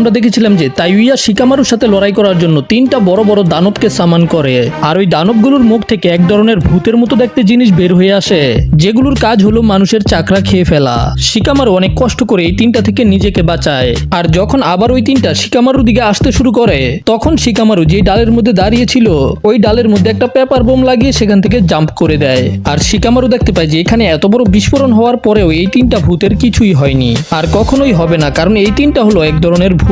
আমরা দেখেছিলাম যে তাইউয়া শিকামারুর সাথে লড়াই করার জন্য 3টা বড় বড় দানবকে সামান করে, আর ওই দানবগুলোর মুখ থেকে এক ধরনের ভূতের মতো দেখতে জিনিস বের হয়ে আসে, যেগুলোর কাজ হলো মানুষের চাকরা খেয়ে ফেলা। শিকামারু অনেক কষ্ট করে এই 3টা থেকে নিজেকে বাঁচায়, আর যখন আবার ওই 3টা শিকামারুর দিকে আসতে শুরু করে, তখন শিকামারু যে ডালের মধ্যে দাঁড়িয়ে ছিল ওই ডালের মধ্যে একটা পেপার বোম লাগিয়ে সেখান থেকে জাম্প করে দেয়। আর শিকামারু দেখতে পায় যে এখানে এত বড় বিস্ফোরণ হওয়ার পরেও এই 3টা ভূতের কিছুই হয়নি, আর কখনোই হবে না, কারণ এই 3টা হলো এক ধরনের ভূত।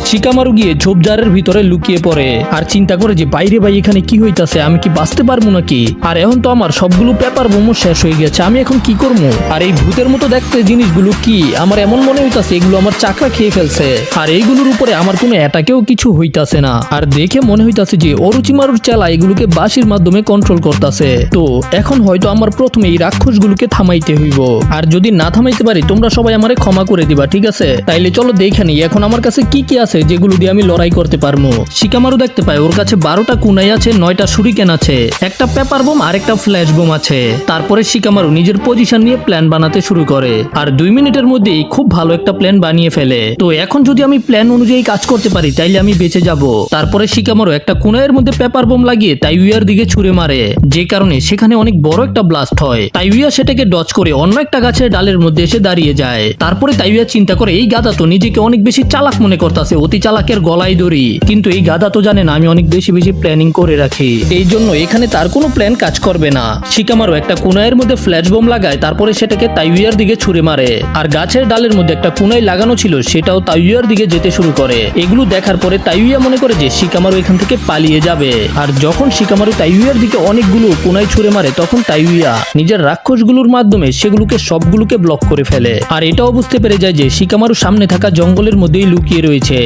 শিকামারু গিয়ে ঝোপঝাড়ের ভিতরে লুকিয়ে পড়ে আর চিন্তা করে যে বাইরে ভাই এখানে কি হইতাছে, আমি কি বাঁচতে পারবো নাকি? আর এখন তো আমার সবগুলো পেপার বোমও শেষ হয়ে গেছে, আমি এখন কি করবো? আর এই ভূতের মতো দেখতে জিনিসগুলো কি? আমার এমন মনে হইতাছে এগুলো আমার চাকরা খেয়ে ফেলছে, আর এইগুলোর উপরে আমার কোনো অ্যাটাকেও কিছু হইতাছে না। আর দেখে মনে হইতাছে যে অরুচিমারুর চেলা এগুলোকে বাঁশির মাধ্যমে কন্ট্রোল করতেছে। তো এখন হয়তো আমার প্রথমে এই রাক্ষসগুলোকে থামাইতে হইব, আর যদি না থামাইতে পারি তোমরা সবাই আমারে ক্ষমা করে দিবা, ঠিক আছে? তাইলে চলো দেখে নিই এখন আমার কাছে কি কি আছে যেগুলো দিয়ে আমি লড়াই করতে পারবো। শিকামারু দেখতে পায় ওর কাছে 12টা কুনাই আছে, 9টা শুরিকেন আছে, একটা পেপার বোম আর একটা ফ্ল্যাশ বোম আছে। তারপরে শিকামারু নিজের পজিশন নিয়ে প্ল্যান বানাতে শুরু করে, আর 2 মিনিটের মধ্যেই খুব ভালো একটা প্ল্যান বানিয়ে ফেলে। তো এখন যদি আমি প্ল্যান অনুযায়ী কাজ করতে পারি তাইলে আমি বেঁচে যাব। তারপরে শিকামারু একটা কুনাইয়ের মধ্যে পেপার বোম লাগিয়ে তাইউয়ার দিকে ছুঁড়ে মারে, যে কারণে সেখানে অনেক বড় একটা ব্লাস্ট হয়। তাইউয়া সেটাকে ডজ করে অন্য একটা গাছের ডালের মধ্যে এসে দাঁড়িয়ে যায়। তারপরে তাইউয়া চিন্তা করে এই গাধা তো নিজেকে অনেক বেশি চালাক মনে করতেছে, অতি চালাকের গলায় দড়ি, কিন্তু এই গাধা তো জানে না আমি অনেক বেশি বেশি প্ল্যানিং করে রাখি, এই জন্য এখানে তার কোনো প্ল্যান কাজ করবে না। শিকামারু একটা কুনাইয়ের মধ্যে ফ্ল্যাশ বোম লাগায়, তারপরে সেটাকে তাইউয়ার দিকে ছুঁড়ে মারে, আর গাছের ডালের মধ্যে একটা কুনাই লাগানো ছিল সেটাও তাইউয়ার দিকে যেতে শুরু করে। এগুলো দেখার পরে তাইউয়া মনে করে যে শিকামারু এখান থেকে পালিয়ে যাবে, আর যখন শিকামারু তাইউয়ার দিকে অনেকগুলো কুনাই ছুঁড়ে মারে তখন তাইউয়া নিজের রাক্ষসগুলোর মাধ্যমে সেগুলোকে সবগুলোকে ব্লক করে ফেলে, আর এটাও বুঝতে পেরে যায় যে শিকামারু সামনে থাকা জঙ্গলের মধ্যেই লুকিয়ে রয়েছে।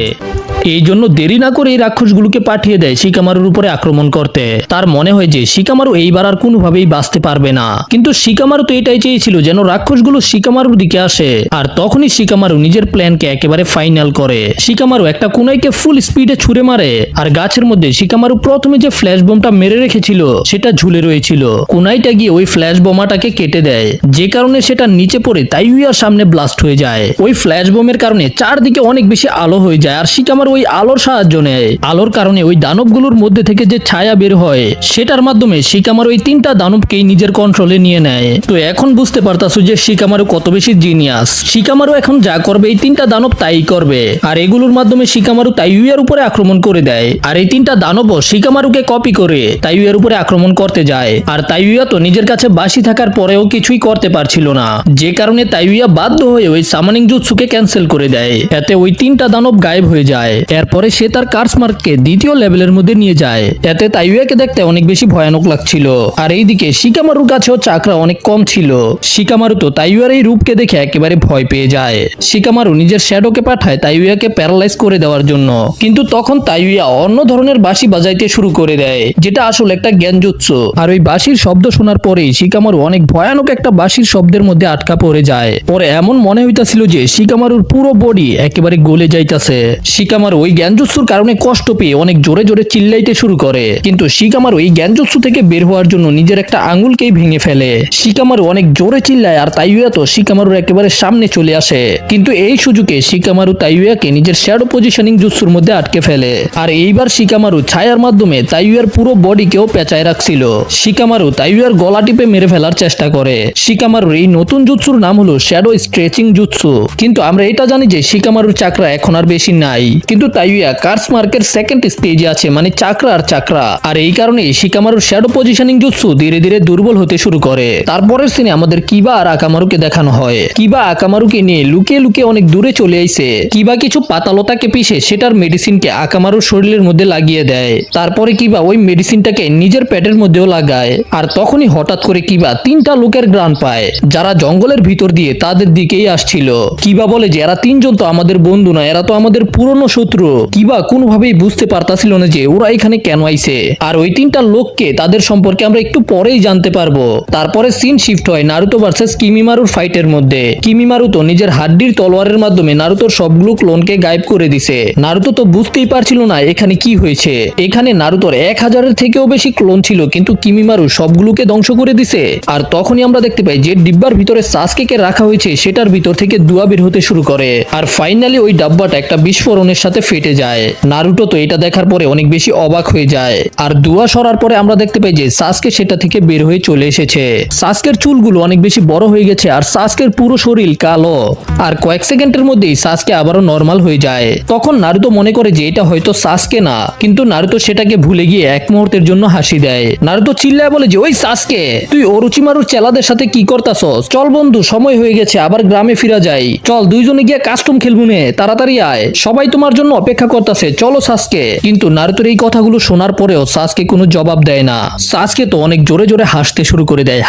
এই জন্য দেরি না করে এই রাক্ষসগুলোকে পাঠিয়ে দেয় শিকামারুর উপরে আক্রমণ করতে। তার মনে হয় যে শিকামারু এইবার আর কোনোভাবেই বাঁচতে পারবে না, কিন্তু শিকামারু তো এটাই চেয়েছিল যেন রাক্ষসগুলো শিকামারুর দিকে আসে, আর তখনই শিকামারু নিজের প্ল্যানকে একেবারে ফাইনাল করে। শিকামারু একটা কুনাইকে ফুল স্পিডে ছুঁড়ে মারে, আর গাছের মধ্যে শিকামারু প্রথমে যে ফ্ল্যাশ বোমটা মেরে রেখেছিল সেটা ঝুলে রয়েছিল, কুনাইটা গিয়ে ওই ফ্ল্যাশ বোমাটাকে কেটে দেয়, যে কারণে সেটা নিচে পড়ে তাইউয়ার সামনে ব্লাস্ট হয়ে যায়। ওই ফ্ল্যাশ বোমের কারণে চারদিকে অনেক বেশি আলো হয়ে যায়, আর শিকামারু ওই আলোর সাহায্য নেয়। আলোর কারণে ওই দানবগুলোর মধ্যে থেকে যে ছায়া বের হয় সেটার মাধ্যমে শিকামারু ওই 3টা দানবকেই নিজের কন্ট্রোলে নিয়ে নেয়। তো এখন বুঝতে পারতাছো যে শিকামারু কত বেশি জিনিয়াস। শিকামারু এখন যা করবে এই 3টা দানব তাই করবে, আর এগুলোর মাধ্যমে শিকামারু তাইউয়ার উপরে আক্রমণ করে দেয়, আর এই 3টা দানবও শিকামারুকে কপি করে তাইউয়ার উপরে আক্রমণ করতে যায়। আর তাইউয়া তো নিজের কাছে বাঁশি থাকার পরেও কিছুই করতে পারছিল না, যে কারণে তাইউয়া বাধ্য হয়ে ওই সামানিং জুৎসুকে ক্যান্সেল করে দেয়। এতে ওই 3টা দানব গায়েব হয়ে যায়। এরপরে সে তার কার্সমার্ককে 2য় লেভেলের মধ্যে নিয়ে যায়। এতে তাইউয়াকে দেখতে অনেক বেশি ভয়ানক লাগছিল, আর এইদিকে শিকামারুর কাছেও চাকরা অনেক কম ছিল। শিকামারু তো তাইউয়ার এই রূপকে দেখে একেবারে ভয় পেয়ে যায়। শিকামারু নিজের শ্যাডোকে পাঠায় তাইউয়াকে প্যারালাইজ করে দেওয়ার জন্য, কিন্তু তখন তাইউয়া অন্য ধরনের বাঁশি বাজাইতে শুরু করে দেয়, যেটা আসলে একটা জ্ঞানজুৎসু। আর ওই বাঁশির শব্দ শোনার পরেই শিকামারু অনেক ভয়ানক একটা বাঁশির শব্দের মধ্যে আটকা পড়ে যায়। পরে এমন মনে হইতাছিল যে শিকামারুর পুরো বডি একেবারে গলে যাইতাছে। শিকামারু ওই জ্ঞানজুৎসুর কারণে কষ্ট পেয়ে অনেক জোরে জোরে চিল্লাইতে শুরু করে, কিন্তু শিকামারু এই জ্ঞানজুৎসু থেকে বের হওয়ার জন্য নিজের একটা আঙুলকেই ভেঙে ফেলে। শিকামারু অনেক জোরে চিল্লায়, আর তাইউয়া তো শিকামারুর একেবারে সামনে চলে আসে, কিন্তু এই সুযোগে শিকামারু তাইউয়াকে নিজের শ্যাডো পজিশনিং জুৎসুর মধ্যে আটকে ফেলে। আর এইবার শিকামারু ছায়ার মাধ্যমে তাইউয়ার পুরো বডিকেও পেঁচায় রাখছিল। শিকামারু তাইউয়ার গলা টিপে মেরে ফেলার চেষ্টা করে। শিকামারুর এই নতুন জুৎসুর নাম হলো শ্যাডো স্ট্রেচিং জুৎসু, কিন্তু আমরা এটা জানি যে শিকামারুর চাকরা এখন আর বেশি নাই, কিন্তু তাইউয়া কার্সমার্কের সেকেন্ড স্টেজে আছে, মানে চাকরা আর চাকরা। আর এই কারণে শিকামারুর শ্যাডো পজিশনিং জুৎসু ধীরে ধীরে দুর্বল হতে শুরু করে। তারপরের সিনে আমাদের কিবা আর আকামারুকে দেখানো হয়। কিবা আকামারুকে নিয়ে লুকিয়ে লুকিয়ে অনেক দূরে চলে আইছে। কিবা কিছু পাতালতাকে পিষে সেটার মেডিসিনকে আকামারুর শরীরের মধ্যে লাগিয়ে দেয়। তারপরে কিবা ওই মেডিসিনটাকে নিজের পেটের মধ্যেও লাগায়, আর তখনই হঠাৎ করে কিবা 3টা লোকের গ্রান পায়, যারা জঙ্গলের ভিতর দিয়ে তাদের দিকেই আসছিল। কিবা বলে যে এরা 3জন তো আমাদের বন্ধু না, এরা তো আমাদের পুরনো শত্রু। পুত্র। কিবা কোনোভাবেই বুঝতে পারতাছিল না যে ওরা এখানে কেন আইছে। আর ওই তিনটা লোককে তাদের সম্পর্কে আমরা একটু পরেই জানতে পারবো। তারপরে সিন শিফট হয় নারুতো ভার্সেস কিমিমারুর ফাইটের মধ্যে। কিমিমারু তো নিজের হাড্ডির তলোয়ারের মাধ্যমে নারুতোর সবগুলো ক্লোনকে গায়েব করে দিছে। নারুতো তো বুঝতেই পারছিল না এখানে কি হয়েছে। এখানে নারুতোর 1000-এর থেকেও বেশি ক্লোন ছিল, কিন্তু কিমিমারু সবগুলোকে ধ্বংস করে দিছে। আর তখনই আমরা দেখতে পাই যে ডিব্বার ভিতরে সাসকেকে রাখা হয়েছে সেটার ভিতর থেকে ধোঁয়া বের হতে শুরু করে। আর ফাইনালি ওই ডাব্বাটা একটা বিস্ফোরণের সাথে ফেটে যায়। নারুতো তো এটা দেখার পরে অনেক বেশি অবাক হয়ে যায়। আর ধোঁয়া সরার পরে আমরা দেখতে পাই যে সাসকে সেটা থেকে বের হয়ে চলে এসেছে। সাসকের চুলগুলো অনেক বেশি বড় হয়ে গেছে আর সাসকের পুরো শরীর কালো। আর কয়েক সেকেন্ডের মধ্যেই সাসকে আবারও নরমাল হয়ে যায়। তখন নারুতো মনে করে যে এটা হয়তো সাসকে না, কিন্তু নারুতো সেটাকে ভুলে গিয়ে এক মুহূর্তের জন্য হাসি দেয়। নারুতো চিল্লায় বলে যে ওই সাসকে, তুই ওরোচিমারুর চেলাদের সাথে কি করতাছস? চল বন্ধু, সময় হয়ে গেছে, আবার গ্রামে ফিরা যাই। চল দুইজনে গিয়ে কাস্টম খেলবো নে, তাড়াতাড়ি আয়, সবাই তোমার জন্য অপেক্ষা করতেছে, চলো সাসকে। কিন্তু নারুতোর এই কথাগুলো শোনার পরেও সাসকে কোনো জবাব দেয় না। সাসকে তো অনেক জোরে জোরে হাসতে শুরু করে দেয়।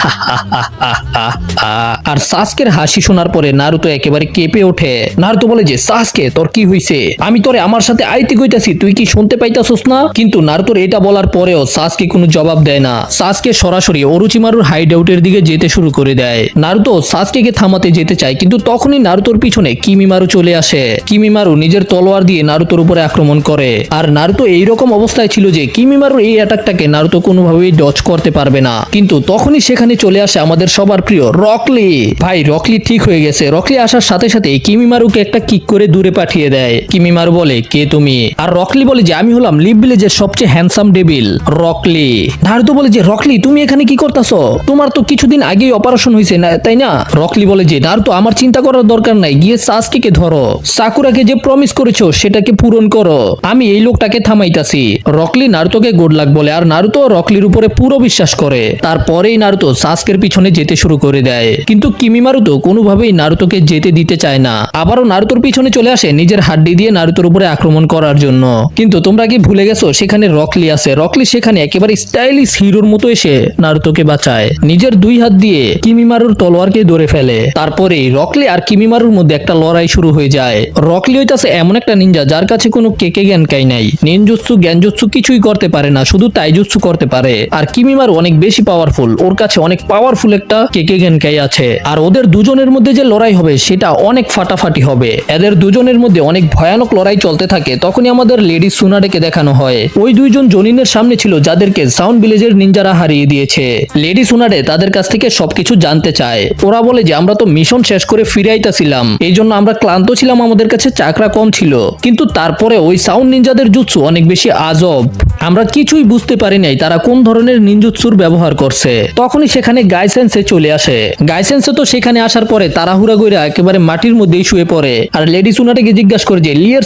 আর সাসকের হাসি শোনার পরে নারুতো একেবারে কেঁপে ওঠে। নারুতো বলে যে সাসকে, তোর কি হইছে? আমি তোরে আমার সাথে আইতে কইতাছি, তুই কি শুনতে পাইতাছস না? কিন্তু নারুতোর এটা বলার পরেও সাসকে কোনো জবাব দেয় না। সাসকে সরাসরি ওরোচিমারুর হাইড আউটের দিকে যেতে শুরু করে দেয়। নারুতো সাসকেকে থামাতে যেতে চায়, কিন্তু তখনই নারুতোর পিছনে কিমিমারু চলে আসে। কিমিমারু নিজের তলোয়ার দিয়ে নারুতোর উপরে আক্রমণ করে। আর নারুতো এইরকম অবস্থায় ছিল যে কিমিমারুর এই অ্যাটাকটাকে নারুতো কোনোভাবেই ডজ করতে পারবে না। কিন্তু তখনই সেখানে চলে আসে আমাদের সবার প্রিয় রকলি। ভাই রকলি ঠিক হয়ে গেছে। রকলি আসার সাথে সাথে কিমিমারুকে একটা কিক করে দূরে পাঠিয়ে দেয়। কিমিমারু বলে কে তুমি? আর রকলি বলে যে আমি হলাম লিভ ভিলেজের সবচেয়ে হ্যান্ডসাম ডেভিল রকলি। নারুতো বলে যে রকলি, তুমি এখানে কি করতেছো? তোমার তো কিছুদিন আগেই অপারেশন হয়েছে না, তাই না? রকলি বলে যে নারুতো, আমার চিন্তা করার দরকার নাই, গিয়ে সাসকেকে ধরো, সাকুরাকে যে প্রমিস করেছো সেটাকে পূরণ করো, আমি এই লোকটাকে থামাইতাছি। রকলি নারুতোকে গুড লাক বলে আর নারুতো রকলির উপরে পুরো বিশ্বাস করে। তারপরেই নারুতো সাসকের পিছনে যেতে শুরু করে দেয়, কিন্তু কিমিমারু তো কোনোভাবেই নারুতোকে যেতে দিতে চায় না। আবারও নারুতোর পিছনে চলে আসে নিজের হাড্ডি দিয়ে নারুতোর উপরে আক্রমণ করার জন্য। কিন্তু তোমরা কি ভুলে গেছো সেখানে রকলি আছে? রকলি সেখানে একেবারে স্টাইলিশ হিরোর মতো এসে নারুতোকে বাঁচায়। নিজের দুই হাত দিয়ে কিমিমারুর তলোয়ারকে ধরে ফেলে। তারপরেই রকলি আর কিমিমারুর মধ্যে একটা লড়াই শুরু হয়ে যায়। রকলি হইতাছে এমন একটা নিনজা যার কাছে কোনো কেকে জ্ঞানকাই নাই। নিনজুৎসু জ্ঞানজুৎসু কিছুই করতে পারে না, শুধু তাইজুৎসু করতে পারে। আর কিমিমারু অনেক বেশি পাওয়ারফুল, ওর কাছে অনেক পাওয়ারফুল একটা কেকে জ্ঞানকাই আছে। আর ওদের দুজনের মধ্যে যে লড়াই হবে সেটা অনেক ফাটাফাটি হবে। এদের দুজনের মধ্যে অনেক ভয়ানক লড়াই চলতে থাকে। তখনই আমাদের লেডি সুনাডেকে দেখানো হয়। ওই দুইজন জনিনের সামনে ছিল যাদেরকে সাউন্ড ভিলেজের নিনজারা হারিয়ে দিয়েছে। লেডি সুনাডে তাদের কাছ থেকে সবকিছু জানতে চায়। ওরা বলে যে আমরা তো মিশন শেষ করে ফিরে আইতাছিলাম, এই জন্য আমরা ক্লান্ত ছিলাম, আমাদের কাছে চাকরা কম ছিল, কিন্তু তারপরে ওই সাউন্ড নিনজাদের জুৎসু অনেক বেশি আজব, আমরা কিছুই বুঝতে পারি নাই তারা কোন ধরনের নিনজুৎসুর ব্যবহার করছে। তখনই সেখানে গাইসেন্সে চলে আসে। গাইসেন্সে তো সেখানে আসার পরে তাড়াহুড়া কইরা একেবারে মাটির মধ্যেই শুয়ে পড়ে। আর লেডি সুনাডেকে জিজ্ঞাসা করে যে লিয়ের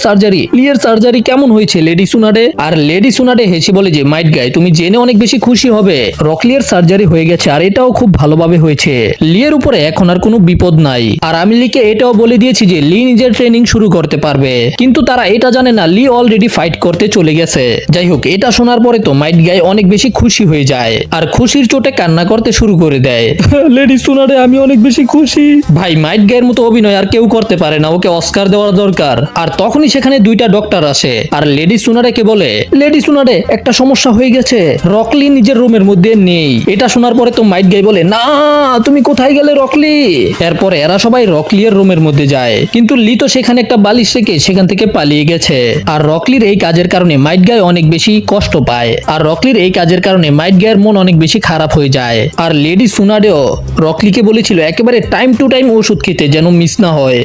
সার্জারি কেমন হয়েছে লেডি সুনাডে? আর লেডি সুনাডে হেসে বলে যে মাইট গাই, তুমি জেনে অনেক বেশি খুশি হবে, রকলিয়ের সার্জারি হয়ে গেছে আর এটাও খুব ভালোভাবে হয়েছে। লিয়ের উপরে এখন আর কোনো বিপদ নাই। আর আমি লিকে এটাও বলে দিয়েছি যে লি নিজের ট্রেনিং শুরু করতে পারবে, কিন্তু তারা এটা জানে না লি অলরেডি ফাইট করতে চলে গেছে। যাই হোক, এটা শোনার পরে তো মাইট গাই অনেক বেশি খুশি হয়ে যায় আর খুশির চোটে কান্না করতে শুরু করে দেয়। লেডি সুনাডে আমি অনেক বেশি খুশি। ভাই মাইট গায়ের মতো অভিনয় আর কেউ করতে পারে না, ওকে অস্কার দেওয়ার দরকার। আর তখনই সেখানে দুইটা ডক্টর আসে আর লেডি সুনাডেকে বলে লেডি সুনাডে একটা সমস্যা হয়ে গেছে, রকলি নিজের রুমের মধ্যে নেই। এটা শোনার পরে তো মাইট গাই বলে না তুমি কোথায় গেলে রকলি? এরপরে এরা সবাই রকলির রুমের মধ্যে যায়, কিন্তু লি তো সেখানে একটা বালিশ রেখে সেখান থেকে পালিয়ে গেছে। আর রকলির এই কাজের কারণে মাইট গাই অনেক বেশি কষ্ট পায়। আর রকলির এই কাজের কারণে মাইট গায়ের মন অনেক বেশি খারাপ হয়ে যায়। আর লেডি সুনাডেও রকলিকে বলেছিল একেবারে টাইম টু টাইম ওষুধ খেতে, যেন মিস না হয়।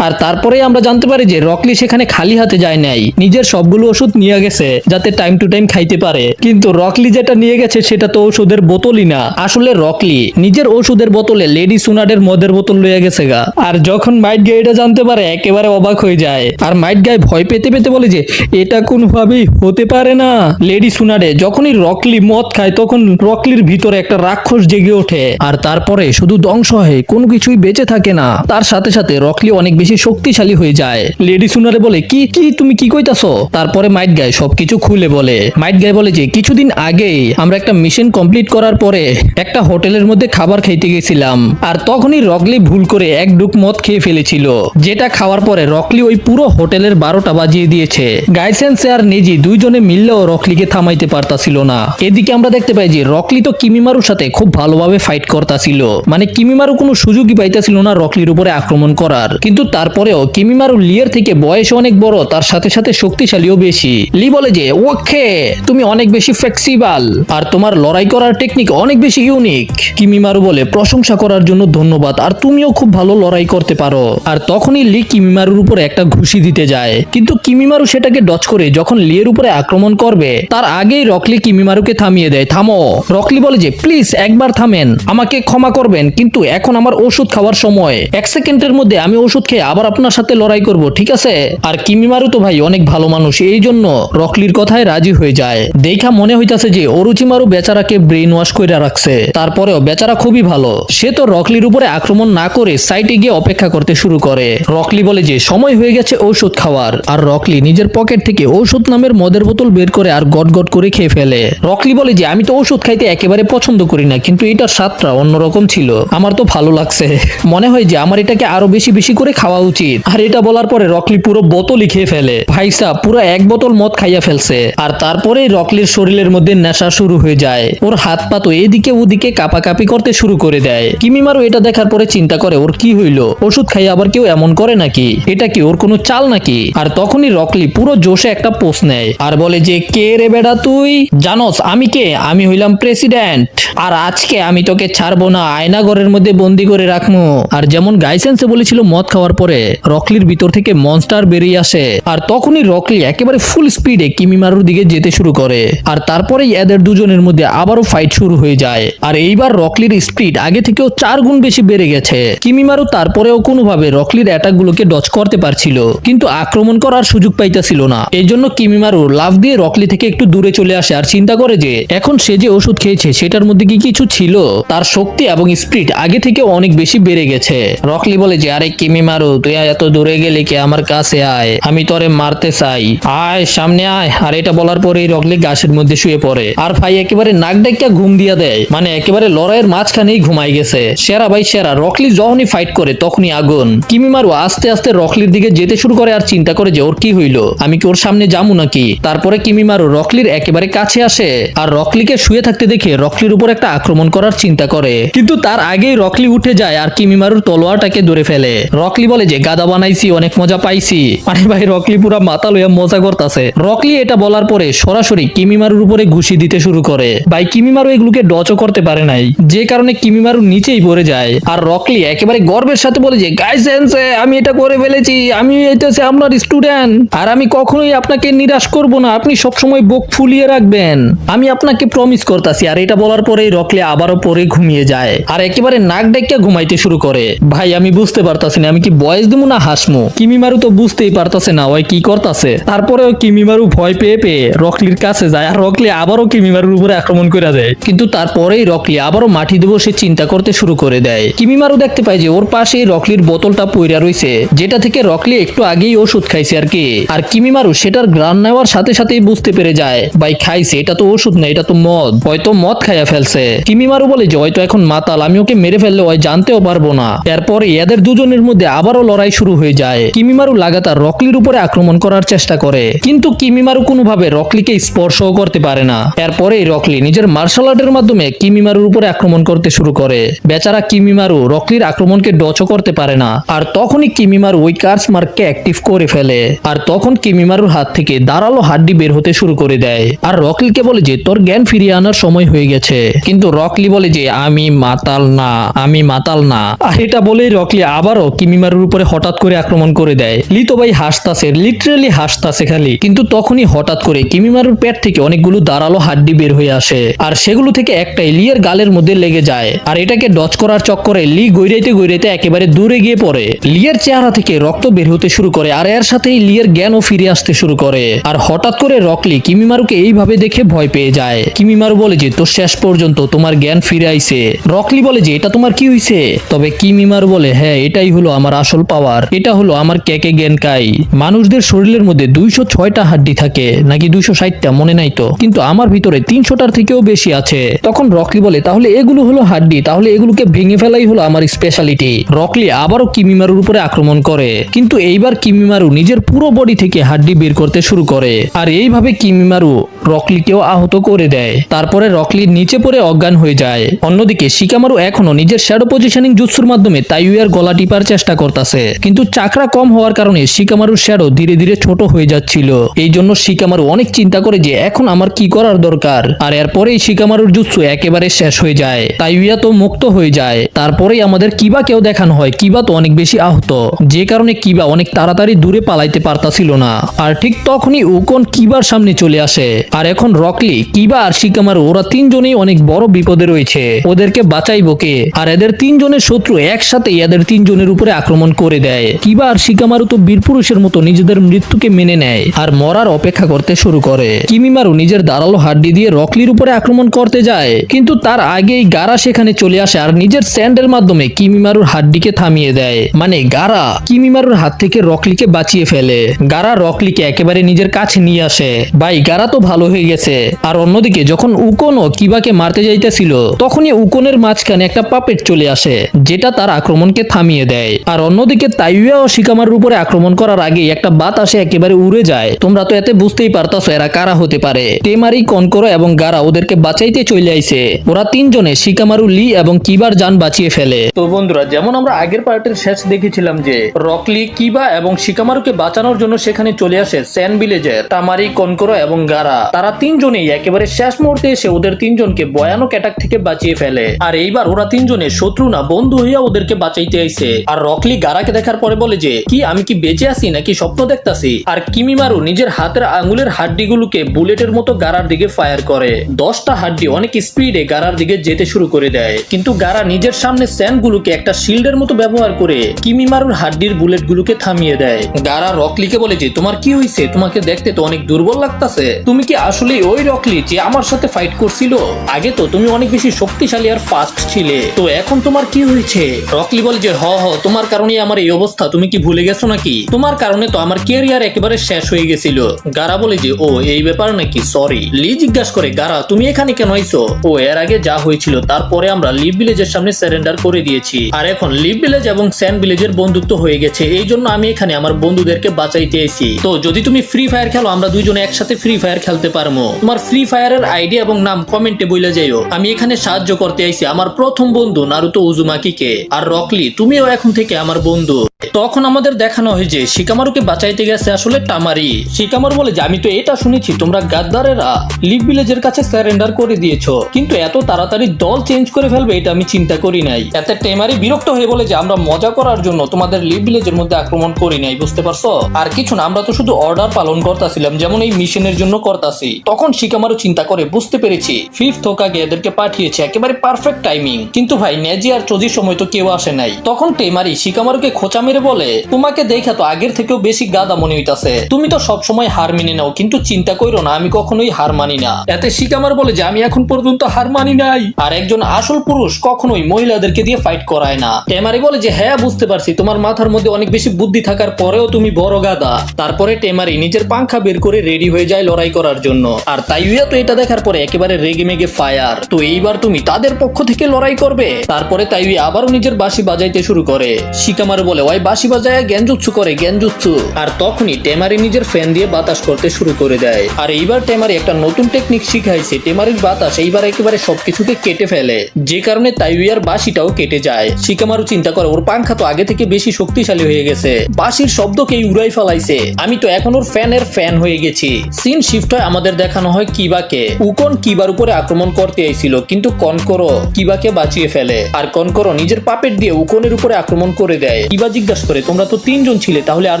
আর তারপরে আমরা জানতে পারি যে রকলি সেখানে খালি হাতে যায় নাই, নিজের সবগুলো ওষুধ নিয়ে গেছে যাতে টাইম টু টাইম খাইতে পারে। কিন্তু রকলি যেটা নিয়ে গেছে সেটা তো ওষুধের বোতলই না, আসলে রকলি নিজের ওষুধের বোতলে লেডি সুনাডের মদের বোতল লয়ে গেছে গা। আর যখন মাইট গাই এটা জানতে পারে একেবারে অবাক হয়ে যায়। আর মাইট গাই ভয় পেতে পেতে বলে যে এটা কোনোভাবেই হতে পারে না। লেডি সুনাডে যখনই রকলি মদ খায় তখন রকলির ভিতরে একটা রাক্ষস জেগে ওঠে আর তারপরে শুধু ধ্বংস হয়, কোনো কিছুই বেঁচে থাকে না। তার সাথে সাথে রকলি অনেক বেশি শক্তিশালী হয়ে যায়। লেডি সুনাডে বলে কি কি তুমি কি কইতাছো? তারপরে মাইট গাই সবকিছু খুলে বলে। মাইট গাই বলে যে কিছুদিন আগেই আমরা একটা মিশন কমপ্লিট করার পরে একটা হোটেলের মধ্যে খাবার খাইতে গেছিলাম, আর তখনই রকলি ভুল করে এক ডুক মদ খেয়ে ফেলেছিল, যেটা খাওয়ার পরে রকলি ওই পুরো হোটেলের রাতের 12টা বাজিয়ে দিয়েছে। গাইসেন্সে আর নেজি দুইজনে মিললেও রকলিকে থামাইতে পারতাছিল না। এদিকে আমরা দেখতে পাই যে রকলি তো কিমিমারুর সাথে খুব ভালোভাবে ফাইট করতাছিল, মানে কিমিমারু কোনো সুযোগই পাইতাছিল না রকলির উপরে আক্রমণ করার। কিন্তু তারপরেও কিমিমারু লিয়ের থেকে বয়সে অনেক বড়, তার সাথে সাথে শক্তিশালীও বেশি। লি বলে যে ওকে তুমি অনেক বেশি ফ্লেক্সিবল আর তোমার লড়াই করার টেকনিক অনেক বেশি ইউনিক। কিমিমারু বলে প্রশংসা করার জন্য ধন্যবাদ, আর তুমিও খুব ভালো লড়াই করতে পারো। আর তখনই লি কিমিমারুর উপরে একটা ঘুষি দিতে যায়, কিন্তু কিমিমারু সেটাকে ডচ করে যখন লিয়ের উপরে আক্রমণ করবে তার আগেই রকলি কিমিমারুকে থামিয়ে দেয়। থামো। রকলি বলে যে প্লিজ একবার থামেন, আমাকে ক্ষমা করবেন, কিন্তু এখন আমার ওষুধ খাওয়ার সময়। 1 সেকেন্ডের মধ্যে আমি ওষুধ খেয়ে আবার আপনার সাথে লড়াই করব, ঠিক আছে? আর কিমিমারু তো ভাই অনেক ভালো মানুষ, এই জন্য রকলির কথায় রাজি হয়ে যায়। দেখা মনে হইতাছে যে অরুচিমারু বেচারাকে ব্রেন ওয়াশ করে রাখছে, তারপরেও বেচারা খুবই ভালো। সে তো রকলির উপরে আক্রমণ না করে সাইটে গিয়ে অপেক্ষা করতে শুরু করে। রকলি বলে যে সময় হয়ে গেছে ঔষধ খাওয়ার, আর রকলি নিজের পকেট থেকে ঔষধ নামের মদের বোতল বের করে আর গট গট করে খেয়ে ফেলে। রকলি বলে যে আমি তো ঔষধ খাইতে একেবারে পছন্দ করি না, কিন্তু এটার স্বাদটা অন্যরকম ছিল, আমার তো ভালো লাগছে, মনে হয় যে আমার এটাকে আরো বেশি বেশি করে খাওয়া উচিত। আর এটা বলার পরে রকলি পুরো বোতলই খেয়ে ফেলে। ভাই সাহেব পুরো 1 বোতল মদ খাইয়া ফেলছে। আর তারপরেই রকলির শরীরের মধ্যে নেশা শুরু হয়ে যায়, ওর হাত পা তো এদিকে ওদিকে কাঁপাকাঁপি করতে শুরু করে দেয়। কিমিমারু এটা দেখার পরে চিন্তা করে ওর কি হইলো, ওষুধ খাইয়ে আবার কেউ এমন করে নাকি, এটা কি ওর কোনো চাল নাকি? আর তখনই রকলি পুরো জোশে একটা পোজ নেয় আর বলে যে কে রে বেটা তুই, জানোস আমি কে? আমি হইলাম প্রেসিডেন্ট, আর আজকে আমি তোকে ছাড়বো না, আয়না ঘরের মধ্যে বন্দি করে রাখবো। আর যেমন গাইসেন্সে বলেছিল মদ খাওয়ার পরে রকলির ভিতর থেকে মনস্টার বেরিয়ে আসে, আর তখনই রকলি একেবারে ফুল স্পিডে কিমিমারুর দিকে যেতে শুরু করে। আর তারপরেই এদের দুজনের মধ্যে আবারও ফাইট শুরু হয়ে যায়। আর এইবার রকলির স্পিড আগে থেকেও 4 গুণ বেশি বেড়ে গেছে। কিমিমারু তারপরেও কোনোভাবে রকলির অ্যাটাক গুলোকে ডচ করতে পারছিল, কিন্তু আক্রমণ করার সুযোগ পাইতেছিল না। এই জন্য কিমিমারু লাফ দিয়ে রকলি থেকে একটু দূরে চলে আসে আর চিন্তা করে যে এখন সে যে ওষুধ খেয়েছে সেটার মধ্যে কি কিছু ছিল, তার শক্তি এবং স্পিড আগে থেকে অনেক বেশি বেড়ে গেছে। রকলি বলে যে আরে কিমিমারু তুই এত দূরে গেলে কি, আমার কাছে আয়, আমি তোরে মারতে চাই, আয় সামনে আয়। আর এটা বলার পরেই রকলি গাছের মধ্যে শুয়ে পড়ে, আর ভাই একেবারে নাক ডাক্কা ঘুম দিয়া দেয়, মানে একেবারে লড়াইয়ের মাঝখানেই ঘুমাই গেছে। সেরা ভাই সেরা। রকলি যখনই ফাইট করে তখনই আগুন। কিমিমারু আস্তে আস্তে রকলির দিকে যেতে শুরু করে আর চিন্তা করে যে ওর কি হইলো, আমি কি ওর সামনে যাবো নাকি? তারপরে কিমিমারু রকলির একেবারে কাছে আসে আর রকলিকে শুয়ে থাকতে দেখে রকলির উপর একটা আক্রমণ করার চিন্তা করে, কিন্তু তার আগেই রকলি উঠে যায় আর কিমিমারুর তলোয়ারটাকে ধরে ফেলে। রকলি বলে যে গাদা বানাইছি, অনেক মজা পাইছি। আরে ভাই রকলি পুরা মাথা লইয়া মজা করতেছে। রকলি এটা বলার পরে সরাসরি কিমিমারুর উপরে ঘুষি দিতে শুরু করে। ভাই কিমিমারু এগুলোকে ডচও করতে পারে নাই, যে কারণে কিমিমারু নিচেই পড়ে যায়। আর রকলি একেবারে গর্বের সাথে বলে যে গাইসেন্স আমি এটা করে ফেলেছি, আমি এটা আপনার স্টুডেন্ট, আর আমি কখনোই আপনাকে নিরাশ করব না, আপনি সবসময় বুক ফুলিয়ে রাখবেন, আমি আপনাকে প্রমিস করতেছি। আর এটা বলার পরেই রকলি আবারও পরে ঘুমিয়ে যায় আর একেবারে নাক ডাক্কা ঘুমাইতে শুরু করে। ভাই আমি বুঝতে পারতাছি না আমি কি বয়স দেবো না হাসমু। কিমিমারু তো বুঝতেই পারতাছে না ওই কি করতেছে। তারপরেও কিমিমারু ভয় পেয়ে পেয়ে রকলির কাছে যায় আর রকলি আবারও কিমিমারুর উপরে আক্রমণ করে দেয়, কিন্তু তারপরেই রকলি আবারও মাটি দেবো সে চিন্তা করতে শুরু করে দেয়। কিমিমারু দেখতে পায় যে ওর পাশেই রকলির বোতলটা পইরা রইছে, যেটা থেকে রকলি একটু আগেই ওষুধ খাইছে আর কি। আর কিমিমারু সেটার গ্রান নেওয়ার সাথে সাথেই বুঝতে পেরে যায় ভাই খাইছে, এটা তো ওষুধ না, এটা তো মদ, হয়তো মদ খাইয়া ফেলছে। কিমিমারু বলে যে হয়তো এখন মাতাল, আমি ওকে মেরে ফেললে ওই জানতেও পারবো না। এরপরে এদের দুজনের মধ্যে আবারও লড়াই শুরু হয়ে যায়। কিমিমারু লাগাতার রকলির উপরে আক্রমণ করার চেষ্টা করে, কিন্তু কিমিমারু কোনোভাবে রকলিকে স্পর্শও করতে পারে না। এরপরেই রকলি নিজের মার্শাল আর্টের মাধ্যমে কিমিমারুর উপরে আক্রমণ করতে শুরু করে। বেচারা কিমিমারু রকলির আক্রমণকে ডচও করতে পারে না। আর তখনই কিমিমারু ওই কার্স মার্ককে অ্যাক্টিভ করে ফেলে, আর তখন কিমিমারুর হাত থেকে ধারালো হাড্ডি বের হতে শুরু করে দেয়। আর রকলিকে বলে যে তোর জ্ঞান ফিরিয়ে আনার সময় হয়ে গেছে, কিন্তু রকলি বলে যে আমি মাতাল না, আমি মাতাল না। আর এটা বলেই রকলি আবারও কিমিমারুর উপরে হঠাৎ করে আক্রমণ করে দেয়। লিতো ভাই হাসতাছে, লিটারালি হাসতাছে খালি, কিন্তু তখনই হঠাৎ করে কিমিমারুর পেট থেকে অনেকগুলো ধারালো হাড্ডি বের হয়ে আসে, আর সেগুলো থেকে একটাই লিয়ের গালের মধ্যে লেগে যায়। আর এটাকে ডচ করার চক্করে লি গইরাইতে গইরাইতে একেবারে দূরে গিয়ে পড়ে। লিয়ের চেহারা থেকে রক্ত বের হতে শুরু করে, আর এর সাথেই লিয়ের জ্ঞানও ফিরে আসতে শুরু করে। আর হঠাৎ করে রকলি কিমিমারুকে এইভাবে দেখে ভয় পেয়ে যায়। কিমিমারু বলে যে তো শেষ পর্যন্ত তোমার জ্ঞান ফিরে আইছে। রকলি বলে যে এটা তোমার কি হইছে? তবে কিমিমারু বলে হ্যাঁ এটাই হলো আমার আসল পাওয়ার, এটা হলো আমার কেকে গেনকাই। মানুষদের শরীরের মধ্যে 206টা হাড্ডি থাকে নাকি 260টা মনে নাই তো, কিন্তু আমার ভিতরে 300টার থেকেও বেশি আছে। তখন রকলি বলে তাহলে এগুলো হলো হাড্ডি, তাহলে এগুলোকে ভেঙে ফেলাই হলো আমার স্পেশালিটি। রকলি আবারও কিমিমারুর উপরে আক্রমণ করে, কিন্তু এইবার কিমিমারু কিমিমারু নিজের পুরো বডি থেকে হাড্ডি বের করতে শুরু করে, আর এইভাবে কিমিমারু রকলিকেও আহত করে দেয়। তারপরে রকলি নিচে পড়ে অজ্ঞান হয়ে যায়। অন্যদিকে শিকামারু এখনো নিজের শ্যাডো পজিশনিং জুৎসুর মাধ্যমে তাইউয়ার গলা টিপার চেষ্টা করতেছে, কিন্তু চাকরা কম হওয়ার কারণে শিকামারুর শ্যাডো ধীরে ধীরে ছোট হয়ে যাচ্ছিল। এই জন্য শিকামারু অনেক চিন্তা করে যে এখন আমার কি করার দরকার, আর এরপরেই শিকামারুর জুৎসু একেবারে শেষ হয়ে যায়। তাইউয়া তো মুক্ত হয়ে যায়। তারপরেই আমাদের কিবাকেও দেখানো হয়। কিবা তো অনেক বেশি আহত, যে কারণে কিবা অনেক তাড়াতাড়ি দূরে পালাইতে পারতাছিল না। আর ঠিক তখনই উকন কিবার সামনে চলে আসে। আর এখন রকলি, কিবা আর শিকামারু ওরা তিনজনেই অনেক বড় বিপদে রয়েছে। ওদেরকে বাঁচাইবো কে? আর এদের তিনজনের শত্রু একসাথে এদের তিনজনের উপরে আক্রমণ করে দেয়। কিবা আর শিকামারু তো বীরপুরুষের মতো নিজেদের মৃত্যুকে মেনে নেয় আর মরার অপেক্ষা করতে শুরু করে। কিমিমারু নিজের ধারালো হাড্ডি দিয়ে রকলির উপরে আক্রমণ করতে যায়, কিন্তু তার আগেই গারা সেখানে চলে আসে আর নিজের স্যান্ডের মাধ্যমে কিমিমারুর হাড্ডিকে থামিয়ে দেয়। মানে গারা কিমিমারুর হাত থেকে রকলিকে বাঁচিয়ে ফেলে। গারা রকলিকে একেবারে নিজের কাছে নিয়ে আসে। ভাই গারা তো ভালো হয়ে গেছে। আর অন্যদিকে যখন উকনও কিবাকে মারতে যাইতেছিল, তখনই উকনের মাঝখানে একটা পাপেট চলে আসে, যেটা তার আক্রমণকে থামিয়ে দেয়। আর অন্যদিকে তাইউয়া ও শিকামারুর উপরে আক্রমণ করার আগেই একটা বাতাসে একেবারে উড়ে যায়। তোমরা তো এতে বুঝতেই পারতাছো এরা কারা হতে পারে। টেমারি, কনকরো এবং গারা ওদেরকে বাঁচাইতে চলে আইছে। ওরা তিনজনে শিকামারু, লি এবং কিবার জান বাঁচিয়ে ফেলে। তো বন্ধুরা, যেমন আমরা আগের পার্টের শেষ দেখেছিলাম যে রকলি, কিবা এবং শিকামারুকে বাঁচানোর জন্য সেখানে চলে আসে স্যান ভিলেজের টামারি, কনকরো এবং গারা। তারা তিনজনেই একেবারে শেষ মুহূর্তে এসে ওদের তিনজনকে ভয়ানক অ্যাটাক থেকে বাঁচিয়ে ফেলে। আর এইবার ওরা তিনজনে শত্রু না বন্ধু হইয়া ওদেরকে বাঁচাইতে আইছে। আর রকলি গারাকে দেখার পরে বলে যে কি আমি কি বেঁচে আছি নাকি স্বপ্ন দেখতাছি? আর কিমিমারু নিজের হাতের আঙ্গুলের হাড্ডিগুলোকে বুলেটের মতো গারার দিকে ফায়ার করে। 10টা হাড্ডি অনেক স্পিডে গারার দিকে যেতে শুরু করে দেয়, কিন্তু গারা নিজের সামনে স্যান্ডগুলোকে একটা শিল্ডের মতো ব্যবহার করে কিমিমারুর হাড্ডির বুলেটগুলোকে থামিয়ে দেয়। গারা রকলিকে বলে যে তোমার কি হইছে? তোমাকে দেখতে তো অনেক দুর্বল লাগতাছে। তুমি কি আসলে ওই রকলি যে আমার সাথে ফাইট করছিল? আগে তো তুমি অনেক বেশি শক্তিশালী আর ফাস্ট ছিলে, তো এখন তোমার কি হয়েছে? রকলি বলে যে হ তোমার কারণে আমার এই অবস্থা। তুমি কি ভুলে গেছো নাকি? তোমার কারণে তো আমার ক্যারিয়ার একেবারে শেষ হয়ে গেছিল। গারা বলে যে ও এই ব্যাপার নাকি, সরি। লি জিজ্ঞাসা করে গারা তুমি এখানে কেন আইছো? ও এর আগে যা হয়েছিল তারপরে আমরা লিভ ভিলেজের সামনে সারেন্ডার করে দিয়েছি, আর এখন লিভ ভিলেজ এবং স্যান ভিলেজের বন্ধুত্ব হয়ে গেছে। এই জন্য আমি এখানে আমার বন্ধুদেরকে বাঁচাইতে এসেছি। তো যদি তুমি ফ্রি ফায়ার খেলো, আমরা দুইজনে একসাথে ফ্রি ফায়ার খেলতে পারবো। তোমার ফ্রি ফায়ারের আইডি এবং নাম কমেন্টে বইলে যাইও। আমি এখানে সাহায্য করতে আইছি আমার প্রথম বন্ধু নারুতো উজুমাকিকে। আর রকলি তুমিও এখন থেকে আমার বন্ধু। তখন আমাদের দেখানো হয় যে শিকামারুকে বাঁচাইতে গেছে আসলে টামারি। শিকামারু বলে যে আমি তো এটা শুনেছি তোমরা গাদ্দারেরা লিভ ভিলেজের কাছে সারেন্ডার করে দিয়েছো, কিন্তু এত তাড়াতাড়ি দল চেঞ্জ করে ফেলবে এটা আমি চিন্তা করি নাই। এতে টেমারি বিরক্ত হয়ে বলে যে আমরা মজা করার জন্য তোমাদের লিভ ভিলেজের মধ্যে আক্রমণ করি নাই, বুঝতে পারছো? আর কিছু না, আমরা তো শুধু অর্ডার পালন করতেছিলাম, যেমন এই মিশনের জন্য করতাছি। তখন শিকামারু চিন্তা করে বুঝতে পেরেছি ফিফথ হোকাগে এদেরকে পাঠিয়েছে, একেবারে পারফেক্ট টাইমিং। কিন্তু ভাই নেজি আর চোজির সময় তো কেউ আসে নাই। তখন টেমারি শিকামারুকে খোঁচা মেরে বলে তোমাকে দেখা তো আগের থেকেও বেশি গাদা মনে হইতাছে। তুমি তো সব সময় হার মেনে নাও, কিন্তু চিন্তা কইরো না আমি কখনোই হার মানি না। এতে শিকামারু বলে যে আমি এখন পর্যন্ত হার মানি নাই, আর একজন আসল পুরুষ কখনোই মহিলাদেরকে দিয়ে ফাইট করায় না। টেমারি বলে যে হ্যাঁ বুঝতে পারছি, তোমার মাথার মধ্যে অনেক বেশি বুদ্ধি থাকার পরেও তুমি বড় গাদা। তারপরে টেমারি নিজের পাংখা বের করে রেডি হয়ে যায় লড়াই করার জন্য। আর তাইউয়া তো এটা দেখার পরে একেবারে রেগে মেগে ফায়ার। তো এইবার তুমি তাদের পক্ষ থেকে লড়াই করবে। তারপরে তাইউয়া আবারও নিজের বাঁশি বাজাইতে শুরু করে। শিকামারু বলে ওই বাঁশি বাজায় গেনজুৎসু করে গেনজুৎসু। আর তখনই টেমারি নিজের ফ্যান দিয়ে বাতাস করতে শুরু করে দেয়। আর এইবার টেমারি একটা নতুন টেকনিক শিখাইছে। টেমারির বাতাস এইবার একেবারে সবকিছুকে কেটে ফেলে, যে কারণে তাইউয়ার বাঁশিটাও কেটে যায়। শিকামারু চিন্তা করে ওর পাংখা তো আগে থেকে বেশি শক্তিশালী হয়ে গেছে, বাঁশির শব্দকেই উড়াই ফেলাইছে। আমি তো এখন ওর ফ্যানের ফ্যান হয়ে গেছি। সিন শিফট হয়, আমাদের দেখানো হয় কিবাকে। উকন কিবার উপরে আক্রমণ করতে আইছিল, কিন্তু কনকরো কিবাকে বাঁচিয়ে ফেলে। আর কনকরো নিজের পাপেট দিয়ে উকনের উপরে আক্রমণ করে দেয়। কিবা জিজ্ঞাসা করে তোমরা তো তিনজন ছিলে, তাহলে আর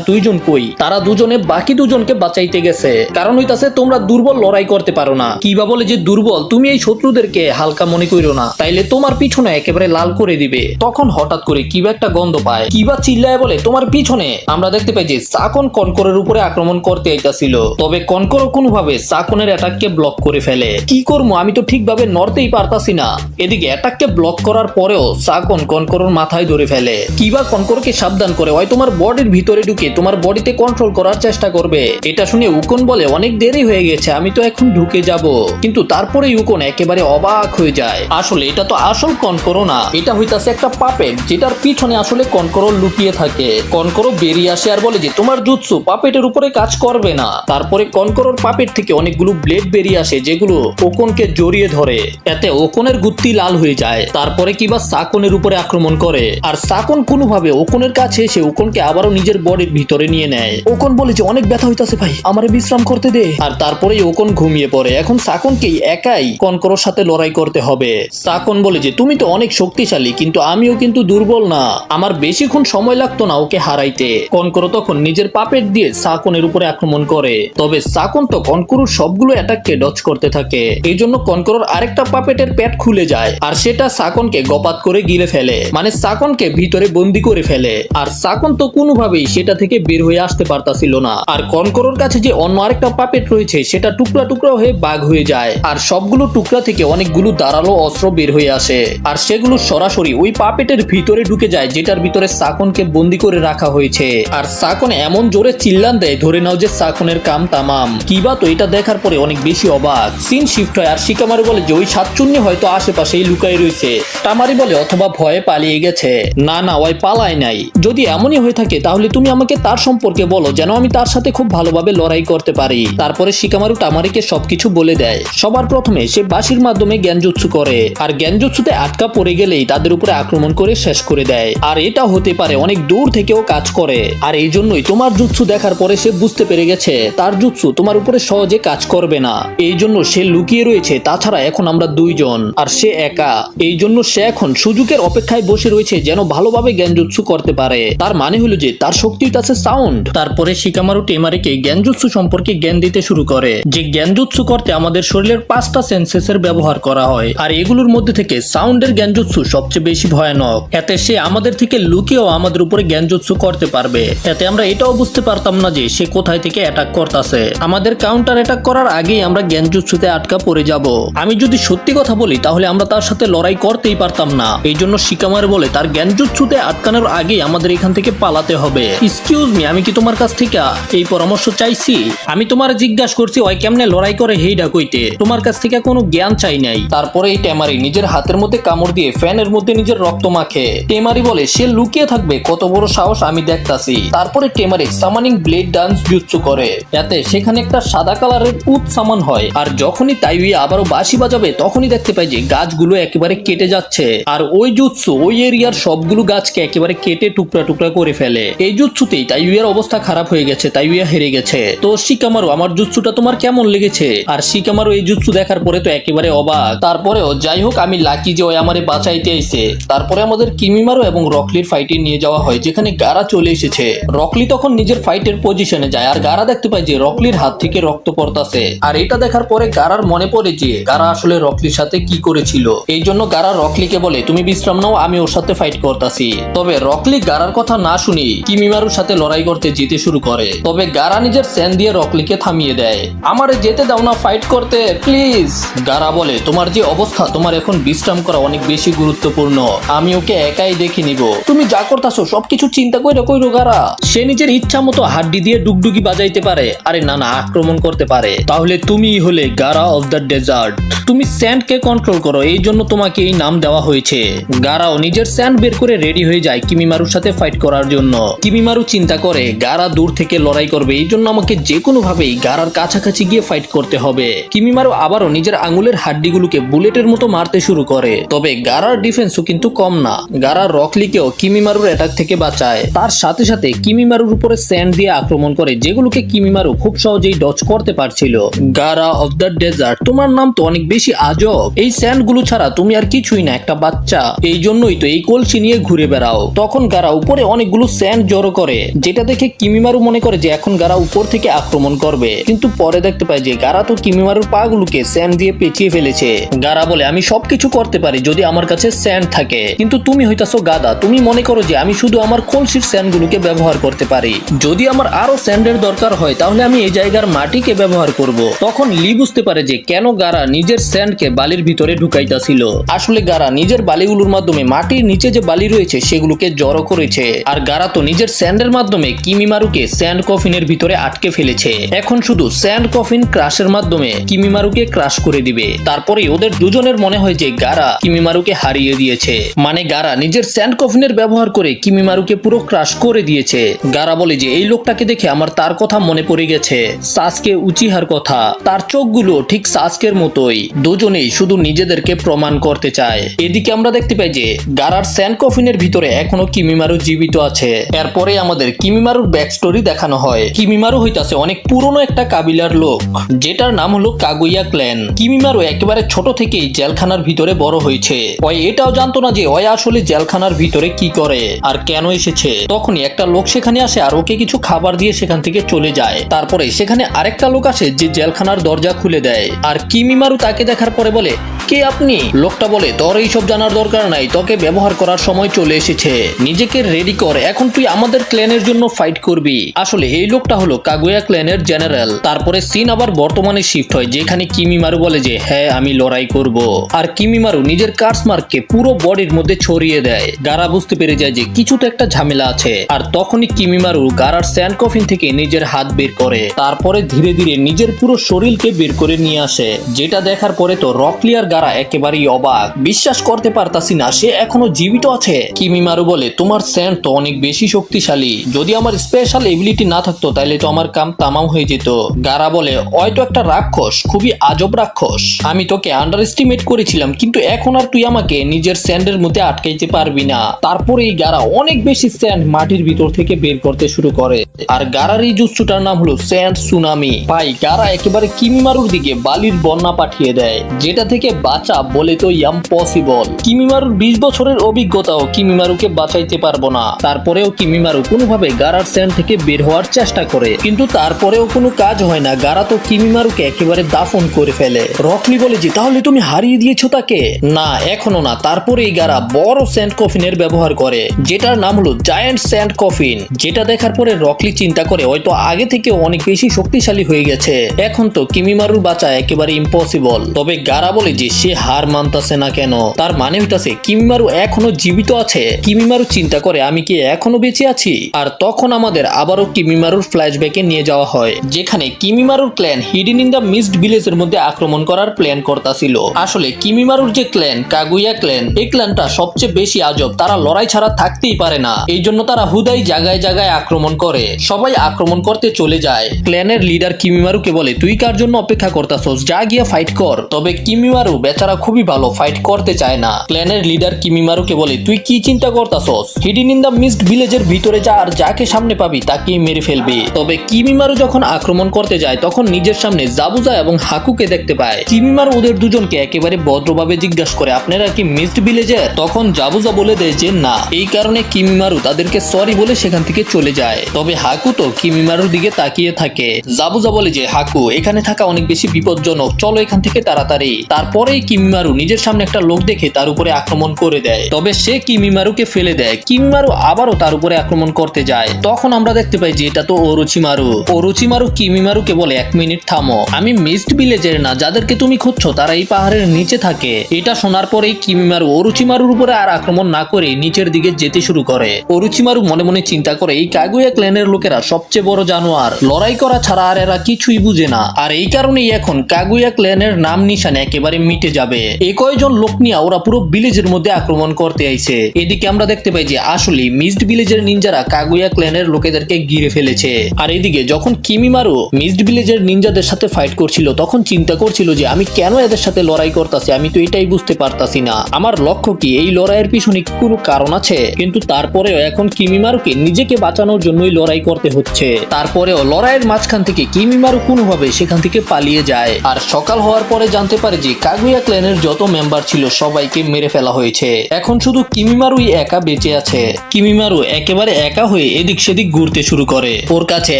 দুইজন কই? তারা দুজনে বাকি দুজনকে বাঁচাইতে গেছে, কারণ হইতাছে তোমরা দুর্বল লড়াই করতে পারো না। কিবা বলে যে দুর্বল, তুমি এই শত্রুদেরকে হালকা মনে কইরো না, তাইলে তোমার পিছনে একেবারে লাল করে দিবে। তখন হঠাৎ করে কিবা একটা গন্ধ পায়। কিবা চিল্লায় বলে তোমার পিছনে। আমরা দেখতে পাই যে সাকন কনকরের উপরে আক্রমণ করতে আইতাছিল, তবে কনকর কোনোভাবে সাকনের অ্যাটাককে ব্লক করে ফেলে। কি করবো, আমি তো ঠিকভাবে নড়তেই পারতাছি না। এদিকে অ্যাটাককে ব্লক করার পরেও সাকন কনকরের মাথায় ধরে ফেলে। কিবা কনকরকে সাবধান সাবধান করে ওই তোমার বডির ভিতরে ঢুকে তোমার বডিতে কন্ট্রোল করার চেষ্টা করবে। এটা শুনে উকন বলে অনেক দেরি হয়ে গেছে, আমি তো এখন ঢুকে যাব। কিন্তু তারপরে উকন একেবারে অবাক হয়ে যায়, আসলে এটা তো আসল কনকরো না, এটা হইতাছে একটা পাপেট যেটার পিছনে আসলে কনকরো লুকিয়ে থাকে। কনকরো বেরিয়ে আসে আর বলে যে তোমার জুৎসু পাপেটের উপরে কাজ করবে না। তারপরে কনকরোর পাপেট থেকে অনেকগুলো ব্লেড বেরিয়ে আসে যেগুলো ওকনকে জড়িয়ে ধরে, এতে ওকনের গুত্তি লাল হয়ে যায়। তারপরে কিবা সাকনের উপরে আক্রমণ করে আর সাকন কোনোভাবে ওকনের কাছে এসে ওকনকে আবারও নিজের বডির ভিতরে নিয়ে নেয়। ওকন বলে যে অনেক ব্যথা হইতাছে ভাই, আমারে বিশ্রাম করতে দে। আর তারপরে ওকন ঘুমিয়ে পড়ে। এখন সাকনকেই একাই কনকরোর সাথে লড়াই করতে হবে। সাকন বলে যে তুমি তো অনেক শক্তিশালী, কিন্তু আমিও কিন্তু দুর্বল না, আমার বেশিক্ষণ সময় লাগতো না ওকে হারাইতে। কনকরো তখন নিজের পাপেট দিয়ে সাকনের উপরে আক্রমণ করে, তবে সাকন তো কনকরোর সবগুলো অ্যাটাককে ডজ করতে থাকে। এই জন্য কনকরোর আরেকটা পাপেটের পেট খুলে যায় আর সেটা সাকনকে গপাত করে গিলে ফেলে, মানে সাকনকে ভিতরে বন্দি করে ফেলে। আর সাকন তো কোনোভাবেই সেটা থেকে বের হয়ে আসতে পারতাছিল না। আর কনকরোর কাছে যে অন্য আরেকটা পাপেট রয়েছে সেটা টুকরা টুকরা হয়ে বাগ হয়ে যায় আর সবগুলো টুকরা থেকে অনেকগুলো ধারালো অস্ত্র বের হয়ে আসে আর সেগুলো সরাসরি ওই পাপেটের ভিতরে ঢুকে যায় যেটার ভিতরে সাকনকে বন্দি করে রাখা হয়েছে। আর সাকন এমন জোরে চিল্লান দেয় ধরে নাও যে সাকনের কাম তামাম। কিবা তো এটা দেখার পরে অনেক বেশি অবাক। সিন শিফট হয় আর শিকামারু বলে যে ওই সাতচুন্নি হয়তো আশেপাশেই লুকাই রয়েছে। তামারি বলে অথবা ভয়ে পালিয়ে গেছে। না না, ওই পালায় নাই। যদি এমনই হয়ে থাকে তাহলে তুমি আমাকে তার সম্পর্কে বলো যেন আমি তার সাথে খুব ভালোভাবে লড়াই করতে পারি। তারপরে শিকামারু তামারিকে সবকিছু বলে দেয়। সবার প্রথমে সে বাঁশির মাধ্যমে জ্ঞানজুৎসু করে আর জ্ঞানজুৎসুতে আটকা পড়ে গেলেই তাদের উপরে আক্রমণ করে শেষ করে দেয়। আর এটা হতে পারে অনেক দূর থেকেও কাজ করে। আর এই জন্যই তোমার জুৎসু দেখার পরে সে বুঝতে পেরে গেছে তার জুৎসু তোমার উপরে সহজে কাজ করবে না। এই জন্য সে লুকিয়ে রয়েছে। তাছাড়া এখন আমরা দুইজন আর সে একা। এই জন্য সে এখন সুযোগের অপেক্ষায় বসে রয়েছে যেন ভালোভাবে জ্ঞানজুৎসু করতে পারে। তার মানে হলো যে তার শক্তি আছে সাউন্ড। তারপরে শিকামারু টেমারিকে জ্ঞানজুৎসু সম্পর্কে জ্ঞান দিতে শুরু করে যে জ্ঞানজুৎসু করতে আমাদের শরীরের 5টা সেন্সেসের ব্যবহার করা হয় আর এগুলোর মধ্যে থেকে সাউন্ডের জ্ঞানজুৎসু সবচেয়ে বেশি ভয়ানক। এতে সে আমাদের থেকে লুকিয়েও আমাদের উপরে জ্ঞানজুৎসু করতে পারবে। এতে আমরা এটাও বুঝতে পারতাম না যে সে কোথায় থেকে অ্যাটাক করতেছে। আমাদের কাউন্টার অ্যাটাক করার আগেই আমরা জ্ঞানজুৎসুতে আটকা পড়ে যাব। আমি যদি সত্যি কথা বলি তাহলে আমরা তার সাথে লড়াই করতেই পারতাম না। এই জন্য শিকামারু বলে তার জ্ঞানজুৎসুতে আটকানোর আগেই আমাদের এখান থেকে পালাতে হবে। এক্সকিউজ মি, আমি কি তোমার কাছ থেকে এই পরামর্শ চাইছি? আমি তোমার জিজ্ঞাসা করছি ওই কেমনে লড়াই করে হেইডা কইতে, তোমার কাছ থেকে কোনো জ্ঞান চাই নাই। তারপরে এই টেমারি নিজের হাতের মধ্যে কামড় দিয়ে ফ্যানের মধ্যে নিজের রক্ত মাখে। টেমারি বলে সে লুকিয়ে থাকবে, কত বড় সাহস আমি দেখতাছি। তারপরে টেমারি সামানিং ব্লেড ডান্স জুৎসু করে। এতে সেখানে একটা সাদা কালারের উট সামান হয় আর যখনই তাইউয়া আবারও বাঁশি বাজাবে তখনই দেখতে পাই যে গাছগুলো একেবারে কেটে যাচ্ছে আর ওই জুৎসু ওই এরিয়ার সবগুলো গাছকে একেবারে কেটে টুকরা টুকরা করে ফেলে। এই জুৎসুতেই তাইউয়ার অবস্থা খারাপ হয়ে গেছে, তাইউয়া হেরে গেছে। তো শিকামারু, আমার জুৎসুটা তোমার কেমন লেগেছে? আর শিকামারু এই জুৎসু দেখার পরে তো একেবারে অবাক। তারপরেও যাই হোক, আমি লাকি যে ওই আমারে বাঁচাইতে আইছে। তারপরে আমাদের কিমিমারু এবং রকলির ফাইটে নিয়ে যাওয়া হয় যেখানে গারা চলে এসেছে। রকলি তখন নিজের ফাইটের পজিশনে যায় আর গারা দেখতে পায় যে রকলির হাত থেকে রক্ত পড়তাছে। আর এটা দেখার পরে গারার মনে পড়ে যে গারা আসলে রকলির সাথে কি করেছিল। এই জন্য গারা রকলিকে বলে তুমি বিশ্রাম নাও, আমি ওর সাথে ফাইট করতাছি। তবে রকলি গারার কথা না শুনি কিমিমারুর সাথে লড়াই করতে যেতে শুরু করে। তবে গারা নিজের স্যান দিয়ে রকলিকে থামিয়ে দেয়। আমারে যেতে দাও না ফাইট করতে প্লিজ। গারা বলে তোমার যে অবস্থা, তোমার এখন বিশ্রাম করা অনেক বেশি গুরুত্বপূর্ণ, আমি ওকে একাই দেখে নিব। তুমি যা করতাছো সবকিছু চিন্তা কইরো গারা। সে নিজের ইচ্ছা মতো হাড্ডি দিয়ে ডুগডুগি বাজাইতে পারে, আরে না না আক্রমণ করতে পারে। তাহলে তুমি হলে গারা অফ দ্য ডেজার্ট। তুমি স্যান্ডকে কন্ট্রোল করো, এই জন্য তোমাকে এই নাম দেওয়া হয়েছে। গারাও নিজের স্যান্ড বের করে রেডি হয়ে যায় কিমিমারুর সাথে ফাইট করার জন্য। কিমিমারু চিন্তা করে গারা দূর থেকে লড়াই করবে, এই জন্য আমাকে যে কোনো ভাবেই গারার কাছাকাছি গিয়ে ফাইট করতে হবে। কিমিমারু আবারও নিজের আঙুলের হাড্ডিগুলোকে বুলেটের মতো মারতে শুরু করে। তবে গারার ডিফেন্সও কিন্তু কম না। গারা রকলিকেও কিমিমারুর অ্যাটাক থেকে বাঁচায়। তার সাথে সাথে কিমিমারুর উপরে স্যান্ড দিয়ে আক্রমণ করে যেগুলোকে কিমিমারু খুব সহজেই ডজ করতে পারছিল। গারা অফ দ্য ডেজার্ট, তোমার নাম তো অনেক বেশি আজব। এই স্যান্ড গুলো ছাড়া তুমি আর কিছুই না, একটা বাচ্চা। এই জন্যই তো এই কলসি নিয়ে ঘুরে বেড়াও। তখন গারা উপরে অনেকগুলো স্যান্ড জড়ো করে, যেটা দেখে কিমিমারু মনে করে যে এখন গারা উপর থেকে আক্রমণ করবে। কিন্তু পরে দেখতে পায় যে গারা তো কিমিমারুর পা গুলোকে স্যান্ড দিয়ে পেঁচিয়ে ফেলেছে। গারা বলে আমি সবকিছু করতে পারি যদি আমার কাছে স্যান্ড থাকে, কিন্তু তুমি হইতাছো গাদা। তুমি মনে করো যে আমি শুধু আমার কলসির স্যান্ড গুলোকে ব্যবহার করতে পারি। যদি আমার আরো স্যান্ডের দরকার হয় তাহলে আমি এই জায়গার মাটিকে ব্যবহার করব। তখন লি বুঝতে পারে যে কেন গারা নিজের স্যান্ডকে বালির ভিতরে ঢুকাইতাছিল। আসলে গারা নিজের বালিগুলোর মাধ্যমে মাটির নিচে যে বালি রয়েছে সেগুলোকে জড়ো করে করেছে। আর গারা তো নিজের স্যান্ডের মাধ্যমে কিমিমারুকে স্যান্ড কফিনের ভিতরে আটকে ফেলেছে। এখন শুধু স্যান্ড কফিন ক্রাশের মাধ্যমে কিমিমারুকে ক্রাশ করে দিবে। তারপরে ওদের দুজনের মনে হয় যে গারা কিমিমারুকে হারিয়ে দিয়েছে, মানে গারা নিজের স্যান্ড কফিনের ব্যবহার করে কিমিমারুকে পুরো ক্রাশ করে দিয়েছে। গারা বলে যে এই লোকটাকে দেখে আমার তার কথা মনে পড়ে গেছে, সাসকে উচিহার কথা। তার চোখগুলো ঠিক সাসকের মতোই। দুজনেই শুধু নিজেদেরকে প্রমাণ করতে চায়। এদিকে আমরা দেখতে পাই যে গারার স্যান্ড কফিনের ভিতরে এখনো কিমিমারু জীবিত আছে। এরপরে আমাদের কিমিমারুর ব্যাক স্টোরি দেখানো হয়। কিমিমারু হইতাছে অনেক পুরনো একটা কাবিলার লোক, যেটার নাম হলো কাগুইয়া ক্ল্যান। কিমিমারু একেবারে ছোট থেকেই জেলখানার ভিতরে বড় হয়েছে। ওই এটাও জানতো না যে ওই আসলে জেলখানার ভিতরে কি করে আর কেন এসেছে। তখনই একটা লোক সেখানে আসে আর ওকে কিছু খাবার দিয়ে সেখান থেকে চলে যায়। তারপরে সেখানে আরেকটা লোক আসে যে জেলখানার দরজা খুলে দেয়। আর কিমিমারু তাকে দেখার পরে বলে, কে আপনি? লোকটা বলে, তোর এইসব জানার দরকার নাই, তোকে ব্যবহার করার সময় চলে এসেছে, নিজেকে রেডি কর, এখন তুই আমাদের ক্ল্যানের জন্য ফাইট করবি। আসলে এই লোকটা হলো কাগুয়া ক্ল্যানের জেনারেল। তারপরে সিন আবার বর্তমানে শিফট হয়, যেখানে কিমিমারু বলে যে হ্যাঁ আমি লড়াই করব। আর কিমিমারু নিজের কার্সমার্ককে পুরো বডির মধ্যে ছড়িয়ে দেয়। গারা বুঝতে পেরে যায় যে কিছু তো একটা ঝামেলা আছে। আর তখনই কিমিমারু গারার স্যান্ড কফিন থেকে নিজের হাত বের করে, তারপরে ধীরে ধীরে নিজের পুরো শরীরকে বের করে নিয়ে আসে। যেটা দেখার পরে তো রকলি আর গারা একেবারেই অবাক, বিশ্বাস করতে পারতাছি না সে এখনো জীবিত আছে। কিমিমারু বলে, তোমার স্যান্ড তো অনেক বেশি শক্তিশালী, যদি আমার স্পেশাল এবিলিটি না থাকতো তাহলে তো আমার কাম তামাম হয়ে যেত। গারা বলে, হয়তো একটা রাক্ষস, খুবই আজব রাক্ষস, আমি তোকে আন্ডার এস্টিমেট করেছিলাম, কিন্তু এখন আর তুই আমাকে নিজের স্যান্ডের মধ্যে আটকাইতে পারবি না। তারপরে এই গারা অনেক বেশি স্যান্ড মাটির ভিতর থেকে বের করতে শুরু করে। আর গারার এই জুৎসুটার নাম হলো স্যান্ড সুনামি। ভাই গারা একেবারে কিমিমারুর দিকে বালির বন্যা পাঠিয়ে দেয়, যেটা থেকে বাঁচা বলে তো ইম্পসিবল। কিমিমারুর 20 বছরের অভিজ্ঞতাও কিমিমারুকে বাঁচাইতে পারবো না। তারপরেও কিমিমারু কোনোভাবে গারার স্যান্ড থেকে বের হওয়ার চেষ্টা করে, কিন্তু তারপরেও কোনো কাজ হয় না। গারা তো কিমিমারুকে একেবারে দাফন করে ফেলে। রকলি বলে যে তাহলে তুমি হারিয়ে দিয়েছো তাকে? না, এখনো না। তারপরে এই গারা বড় স্যান্ড কফিনের ব্যবহার করে, যেটার নাম হলো জায়ান্ট স্যান্ড কফিন। যেটা দেখার পরে রকলি চিন্তা করে হয়তো আগে থেকে অনেক বেশি শক্তিশালী হয়ে গেছে, এখন তো কিমিমারুর বাঁচা একেবারে ইম্পসিবল। তবে গারা বলে যে সে হার মানতাছে না কেন, তার মানে হইতাছে কিমিমারু এখনো জীবিত আছে। কিমিমারু চিন্তা করে আমি কি এখনো বেঁচে আছি? আর তখন আমাদের আবারও কিমিমারুর ফ্ল্যাশব্যাকে নিয়ে যাওয়া হয়, যেখানে কিমিমারুর clan hidden in the mist ভিলেজের মধ্যে আক্রমণ করার প্ল্যান করতেছিল। আসলে কিমিমারুর যে ক্ল্যান কাগুয়া ক্ল্যান, এই ক্ল্যানটা সবচেয়ে বেশি আজব, তারা লড়াই ছাড়া থাকতেই পারে না। এই জন্য তারা হুদাই জায়গায় জায়গায় আক্রমণ করে, সবাই আক্রমণ করতে চলে যায়। ক্ল্যানের লিডার কিমিমারুকে বলে, তুই কার জন্য অপেক্ষা করতাছস, যা গিয়া ফাইট কর। তবে কিমিমারু বেচারা খুবই ভালো, ফাইট করতে চায় না। ক্ল্যানের লিডার কিমিমারুকে বলে, তুই কি চিন্তা করতাছস, হিডেন ইন দ্য মিস্ট ভিলেজের ভিতরে যা, আর যাকে সামনে পাবি তাকেই মেরে ফেলবি। তবে কিমিমারু যখন আক্রমণ করতে যায় তখন নিজের সামনে জাবুজা এবং হাকুকে দেখতে পায়। কিমিমারু ওদের দুজনকে একেবারে ভদ্রভাবে জিজ্ঞাসা করে, আপনারা কি মিস্ট ভিলেজের? তখন জাবুজা বলে দেয় যে না। এই কারণে কিমিমারু তাদেরকে সরি বলে সেখান থেকে চলে যায়। তবে হাকু তো কিমিমারুর দিকে তাকিয়ে থাকে। জাবুজা বলে যে হাকু, এখানে থাকা অনেক বেশি বিপজ্জনক, চলো এখান থেকে তাড়াতাড়ি। তারপরেই কিমিমারু নিজের সামনে একটা লোক দেখে তার উপরে আক্রমণ করে দেয়। তবে সে কিমিমারুকে ফেলে দেয়। কিমিমারু আবারও তার উপরে আক্রমণ করতে যায়। তখন আমরা দেখতে পাই যে এটা তো ওরোচিমারু। ওরোচিমারু কিমিমারুকে বলে, 1 মিনিট থামো, আমি মিস্ট ভিলেজের না, যাদেরকে তুমি খুঁজছো তারা এই পাহাড়ের নিচে থাকে। এটা শোনার পরেই কিমিমারু ওরোচিমারুর উপরে আর আক্রমণ না করে নিচের দিকে যেতে শুরু করে। ওরোচিমারু মনে মনে চিন্তা করে, এই কাগুয়া ক্ল্যানের লোকেরা সবচেয়ে বড় জানোয়ার, লড়াই করা ছাড়া আর এরা কিছুই বুঝে না। আর এই কারণেই এখন কাগুয়া ক্ল্যানের নাম নিশান একেবারে মিটে যাবে। এই কয়জন লোক নিয়ে ওরা পুরো ভিলেজের মধ্যে আক্রমণ করতে আইছে। এদিকে আমরা দেখতে পাই যে আসলে মিস্ট ভিলেজের নিনজারা কাগুয়া ক্ল্যানের লোকেদেরকে ঘিরে ফেলেছে। আর এদিকে যখন কিমিমারু মিস্ট ভিলেজের নিনজাদের সাথে ফাইট করছিল তখন চিন্তা করছিল যে আমি কেন এদের সাথে লড়াই করতেছি, আমি তো এটাই বুঝতে পারতাছি না, আমার লক্ষ্য কি, এই লড়াইয়ের পিছনে কোনো কারণ আছে? কিন্তু তারপরেও এখন কিমিমারুকে নিজেকে বাঁচানোর জন্যই লড়াই করতে হচ্ছে। তারপরেও লড়াইয়ের মাঝখান থেকে কিমিমারু কোনোভাবে সেখান থেকে পালিয়ে যায়। আর সকাল হওয়ার পরে জানতে পারে যে কাগুয়া ক্ল্যানের যত মেম্বার ছিল সবাইকে মেরে ফেলা হয়েছে। এখন শুধু কিমিমারুই একা বেঁচে আছে। কিমিমারু একেবারে একা হয়ে এদিক সেদিক ঘুরতে শুরু করে। ওর কাছে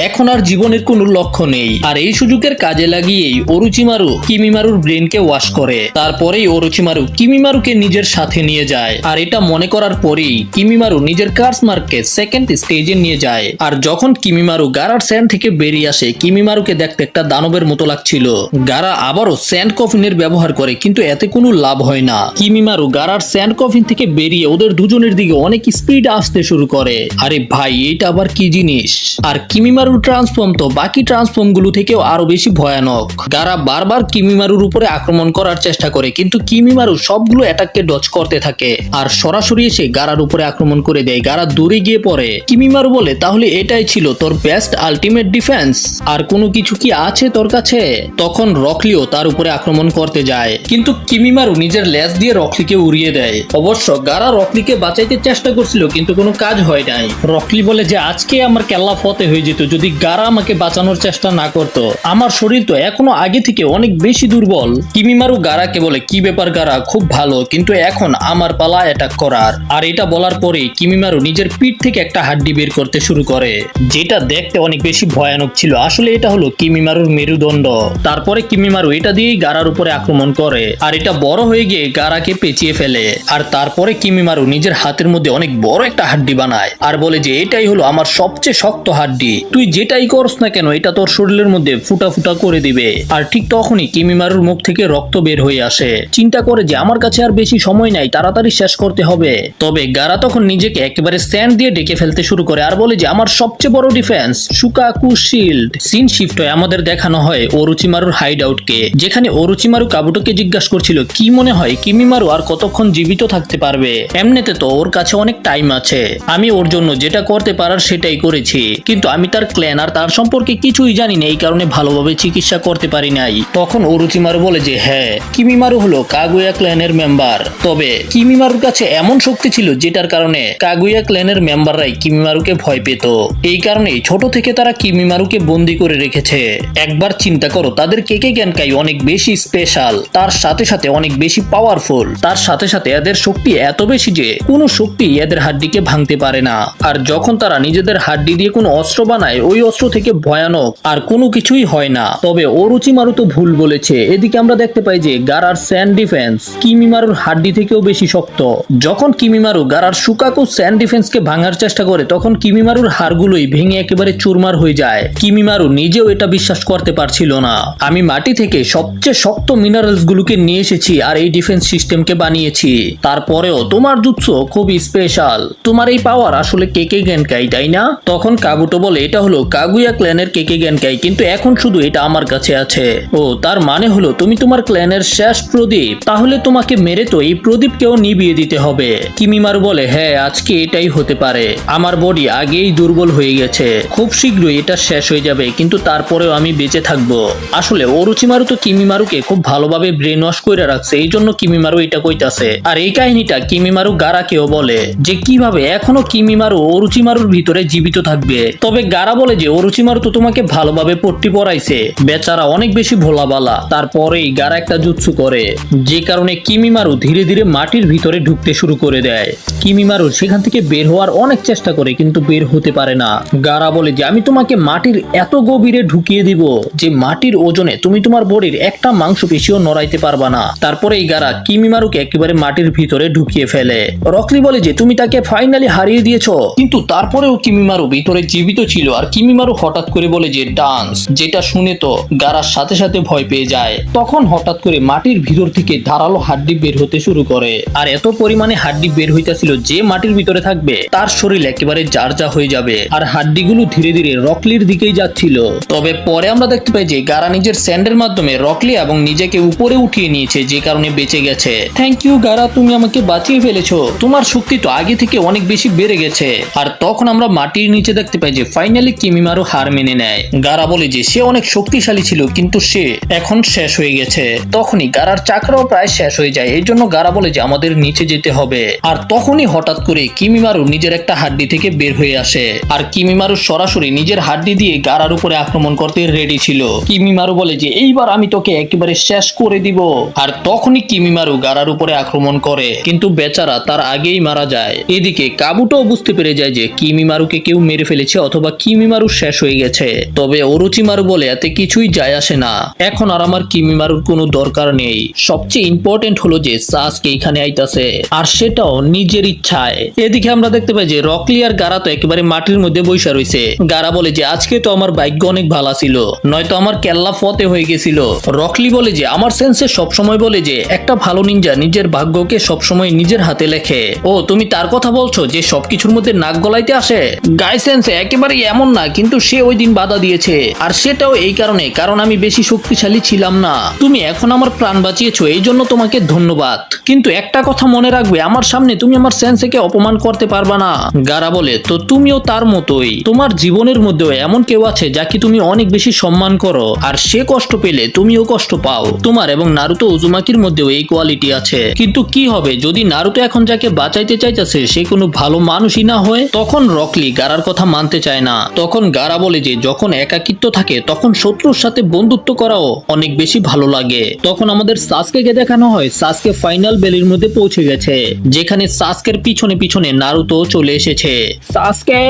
এখন আর জীবনের কোনো লক্ষ্য নেই। আর এই সুযোগের কাজে লাগিয়েই ওরোচিমারু কিমিমারুর ব্রেনকে ওয়াশ করে। তারপরেই ওরোচিমারু কিমিমারুকে নিজের সাথে নিয়ে যায়। আর এটা মনে করার পরেই কিমিমারু নিজের কার্সমার্ককে সেকেন্ড স্টেজে নিয়ে যায়। আর যখন কিমিমারু গারার স্যান্ড থেকে বেরিয়ে আসে, কিমিমারুকে দেখতে একটা দানবের মতো লাগছিল। গারা আবারও স্যান্ড কফিনের ব্যবহার করে কিন্তু এতে কোনো লাভ হয় না। কিমিমারু গারার স্যান্ড কফিন থেকে বেরিয়ে ওদের দুজনের দিকে অনেক স্পিড আসতে শুরু করে। আরে ভাই, এটা আবার কি জিনিস? আর কিমিমারুর ট্রান্সফর্ম তো বাকি ট্রান্সফর্ম গুলো থেকেও আরো বেশি ভয়ানক। গারা বারবার কিমিমারুর উপরে আক্রমণ করার চেষ্টা করে, কিন্তু কিমিমারু সবগুলো অ্যাটাককে ডজ করতে থাকে আর সরাসরি এসে গারার উপরে আক্রমণ করে দেয়। গারা দূরে গিয়ে পড়ে। কিমিমারু বলে, তাহলে এটাই ছিল তোর বেস্ট আলটিমেট ডিফেন্স? আর কোনো কিছু কি আছে তোর কাছে? তখন রকলিও তার উপরে আক্রমণ করতে যায়, কিন্তু কিমিমারু নিজের লেজ দিয়ে রকলিকে উড়িয়ে দেয়। অবশ্য গারা রকলিকে বাঁচাইতে চেষ্টা করছিল, কিন্তু কোনো কাজ হয় নাই। রকলি বলে যে আজকে আমার কেল্লা ফতে হয়ে যেত যদি গারা আমাকে বাঁচানোর চেষ্টা না করতো। আমার শরীর তো এখনো আগে থেকে অনেক বেশি দুর্বল। কিমিমারু গারাকে বলে, কি ব্যাপার গারা, খুব ভালো, কিন্তু এখন আমার পালা অ্যাটাক করার। আর এটা বলার পরে কিমিমারু নিজের পিঠ থেকে একটা হাড্ডি বের করতে শুরু করে, যেটা দেখতে অনেক বেশি ভয়ানক ছিল। আসলে এটা হলো কিমিমারুর মেরুদণ্ড। তারপরে কিমিমারু এটা দিয়েই গারার উপরে আক্রমণ করে, আর এটা বড় হয়ে গিয়ে গারাকে পেঁচিয়ে ফেলে। আর তারপরে কিমিমারু নিজের হাতের মধ্যে অনেক বড় একটা হাড্ডি বানায় আর বলে যে এটাই হলো আমার সবচেয়ে শক্ত হাড্ডি, তুই যেটাই করস না কেন এটা তোর শরীরের মধ্যে ফুটা ফুটা করে দিবে। আর ঠিক তখনই কিমিমারুর মুখ থেকে রক্ত বের হয়ে আসে। চিন্তা করে যে আমার কাছে আর বেশি সময় নাই, তাড়াতাড়ি শেষ করতে হবে। তবে গারা তখন নিজেকে একেবারে স্যান্ড দিয়ে ডেকে ফেলতে শুরু করে আর বলে যে আমার সবচেয়ে বড় ডিফেন্স শুকাকু শিল্ড। সিন শিফট হয়ে আমাদের দেখানো হয় ওরোচিমারুর হাইড আউটকে, যেখানে ওরোচিমারু কাবুটোকে জিজ্ঞাসা করছিল কি মনে হয় কিমিমারু আর কতক্ষণ জীবিত থাকতে পারবে। এমনিতে তো ওর কাছে অনেক টাইম আছে, আমি ওর জন্য যেটা করতে পারার সেটাই করেছি, কিন্তু আমি তার ক্ল্যান আর তার সম্পর্কে কিছুই জানি না, এই কারণে ভালোভাবে চিকিৎসা করতে পারি নাই। তখন ওরোচিমারু বলে যে হ্যাঁ, কিমিমারু হলো কাগুয়া ক্ল্যানের মেম্বার, তবে কিমিমারুর কাছে এমন শক্তি ছিল যেটার কারণে কাগুয়া ক্ল্যানের মেম্বাররাই কিমিমারুকে ভয় পেত। এই কারণেই ছোট থেকে তারা কিমিমারুকে বন্দি করে রেখেছে। একবার চিন্তা করো, তাদের কেকে গ্যানকাই অনেক বেশি স্পেশাল, তার সাথে সাথে অনেক বেশি পাওয়ারফুল, তার সাথে সাথে এদের শক্তি এত বেশি যে কোনো শক্তি এদের হাড্ডিকে ভাঙতে পারে না। আর যখন তারা নিজেদের হাড্ডি দিয়ে কোনো অস্ত্র বানায়, ওই অস্ত্র থেকে ভয়ানক আর কোনো কিছুই হয় না। তবে ওরোচিমারু তো ভুল বলেছে। এদিকে আমরা দেখতে পাই যে গারার স্যান্ড ডিফেন্স কিমিমারুর হাড্ডি থেকেও বেশি শক্ত। যখন কিমিমারু গারার শুকাকু স্যান্ড ডিফেন্সকে ভাঙার চেষ্টা করে, তখন কিমিমারুর হাড়গুলোই ভেঙে একেবারে চুরমার হয়ে যায়। কিমিমারু নিজেও এটা বিশ্বাস করতে পারছিল না। আমি মাটি থেকে সবচেয়ে শক্ত মিনারেলস গুলোকে নিয়ে এসেছি আর এই ডিফেন্স সিস্টেমকে বানিয়েছি, তারপরেও তোমার জুৎসু খুবই স্পেশাল, তোমার এই পাওয়ার আসলে কেকে গ্যানকাই, তাই না? তখন কাবুটো বলে এটা হলো কাগুয়া ক্ল্যানের কেকে গ্যানকাই, কিন্তু এখন শুধু এটা আমার কাছে আছে। ও, তার মানে হলো তুমি তোমার ক্ল্যানের শেষ প্রদীপ, তাহলে তোমাকে মেরে তো এই প্রদীপকেও নিভিয়ে দিতে হবে। কিমিমারু বলে হ্যাঁ, আজকে এটাই হতে পারে, আমার বডি আগেই দুর্বল হয়ে গেছে, খুব শীঘ্রই এটা শেষ হয়ে যাবে, কিন্তু তারপরেও আমি বেঁচে থাকবো। আসলে ওরোচিমারু তো কিমিমারুকে খুব ভালোভাবে ব্রেন ওয়াশ করে রাখছে, এই জন্য কিমিমারু এটা কইতাছে। আর এই কাহিনীটা কিমিমারু গারাকেও বলে যে কিভাবে এখনো কিমিমারু ওরোচিমারুর ভিতরে জীবিত থাকবে। তবে গারা বলে যে ওরোচিমারু তো তোমাকে ভালোভাবে পট্টি পরাইছে, বেচারা অনেক বেশি ভোলাবালা। তারপরেই গারা একটা জুৎসু করে, যে কারণে কিমিমারু ধীরে ধীরে মাটির ভিতরে ঢুকতে শুরু করে দেয়। কিমিমারু সেখান থেকে বের হওয়ার অনেক চেষ্টা করে, কিন্তু বের হতে পারে না। গারা বলে যে আমি তোমাকে মাটির এত গভীরে ঢুকিয়ে দিব যে মাটির ওজনে তুমি তোমার বডির একটা মাংসপেশিও নড়াইতে পারবা না। তারপরে এই গারা কিমিমারুকে একেবারে মাটির ভিতরে ঢুকিয়ে ফেলে। রকলি বলে যে তুমি তাকে ফাইনালি হারিয়ে দিয়েছো, কিন্তু তারপরেও কিমিমারু ভিতরে জীবিত ছিল। আর কিমিমারু হঠাৎ করে বলে যে ডান্স, যেটা শুনে তো গারার সাথে সাথে ভয় পেয়ে যায়। তখন হঠাৎ করে মাটির ভিতর থেকে ধারালো হাড্ডি বের হতে শুরু করে, আর এত পরিমাণে হাড্ডি বের হইতাছিল যে মাটির ভিতরে থাকবে তার শরীর একেবারে জারজা হয়ে যাবে। আর হাড্ডিগুলো ধীরে ধীরে রকলির দিকেই যাচ্ছিল। তবে পরে আমরা দেখতে পাই যে গারা নিজের স্যান্ডের মাধ্যমে রকলি এবং নিজেকে উপরে উঠিয়ে নিয়েছে, যে কারণে বেঁচে গেছে। থ্যাংক ইউ গারা, তুমি আমাকে বাঁচিয়ে ফেলেছো, তোমার শক্তি তো আগে থেকে অনেক বেশি বেড়ে গেছে। আর তখন আমরা মাটির নিচে দেখতে পাই যে ফাইনালি কিমিমারু হার মেনে নেয়। গারা বলে যে সে অনেক শক্তিশালী ছিল, কিন্তু সে এখন শেষ হয়ে গেছে। তখনই গারার চাকরাও প্রায় শেষ হয়ে যায়, এই জন্য গারা বলে যে আমাদের নিচে যেতে হবে। আর তখনই হঠাৎ করে কিমিমারু নিজের একটা হাড্ডি থেকে বের হয়ে আসে, আর কিমিমারু সরাসরি নিজের হাড্ডি দিয়ে গারার উপরে আক্রমণ করতে রেডি ছিল। কিমিমারু বলে যে এইবার আমি তোকে একেবারে শেষ করে দিব। আর তখনই কিমিমারু গারার উপরে আক্রমণ করে, কিন্তু বেচারা তার আগেই মারা যায়। এদিকে কাবুটো বুঝতে পেরে যায় যে কিমিমারুকে কেউ মেরে ফেলেছে অথবা কিমিমারু শেষ হয়ে গেছে। তবে ওরোচিমারু বলে এতে কিছুই যায় আসে না, এখন আর আমার কিমিমারুর কোনো দরকার নেই। সবচেয়ে ইম্পর্টেন্ট হলো যে সাসকে এখানে আইতাছে, আর সেটাও নিজের ইচ্ছায়। এদিকে আমরা দেখতে পাই যে রকলি আর গারা তো একেবারে মাটির মধ্যে বৈশা রয়েছে। গারা বলে যে আজকে তো আমার ভাগ্য অনেক ভালো ছিল, নয়তো আমার কেল্লা ফতে হয়ে গেছিল। রকলি বলে যে আমার সেন্স সেন্সে সবসময় বলে যে একটা ভালো নিনজা নিজের ভাগ্যকে সবসময় নিজের হাতে লেখে। ও তুমি তার কথা বলছো যে সবকিছুর মধ্যে নাক গলাইতে আসে? গাই সেন্সে একেবারে এমন না, কিন্তু সে ওই দিন বাধা দিয়েছে, আর সেটাও এই কারণে কারণ আমি বেশি শক্তিশালী ছিলাম না। তুমি এখন আমার প্রাণ বাঁচিয়েছো, এই জন্য তোমাকে ধন্যবাদ। কিন্তু একটা কথা মনে রাখবে, আমার সামনে তুমি আমার সেন্সেকে অপমান করতে পারবা না। গারা বলে, তো তুমিও তার মতোই। তোমার জীবনের মধ্যেও এমন কেউ আছে যাকে তুমি অনেক বেশি সম্মান করো, আর সে কষ্ট পেলে তুমিও কষ্ট পাও। তোমার এবং নারুতো উজুমাকির মধ্যেও এই কোয়ালিটি আছে। কিন্তু কি হবে যদি নারুতো এখন যাকে বাঁচাইতে চাইতেছে সে কোনো ভালো মানুষই না হয়? তখন রকলি গারার কথা মানতে চায় না। তখন গারা বলে যে যখন একাকিত্ব থাকে তখন শত্রুর সাথে বন্ধুত্ব করাও অনেক বেশি ভালো লাগে। তখন আমাদের সাসকেকে দেখানো হয় সাসকে ফাইনাল বেলির মধ্যে পৌঁছে গেছে, যেখানে সাসকের পিছনে পিছনে নারুতো চলে এসেছে। সাসকে!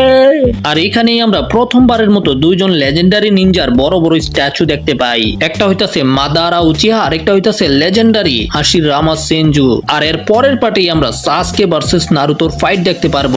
আর এখানেই আমরা প্রথমবারের মতো দুইজন লেজেন্ডারি নিনজার বড় বড় স্ট্যাচু দেখতে পাই। একটা হইতাছে মাদারা উচিহা, আর একটা হইতাছে লেজেন্ডারি হাসিরামা সেনজু। আর এর পরের পার্টি আমরা সাসকে ভার্সেস নারুতোর ফাইট দেখতে পারবো।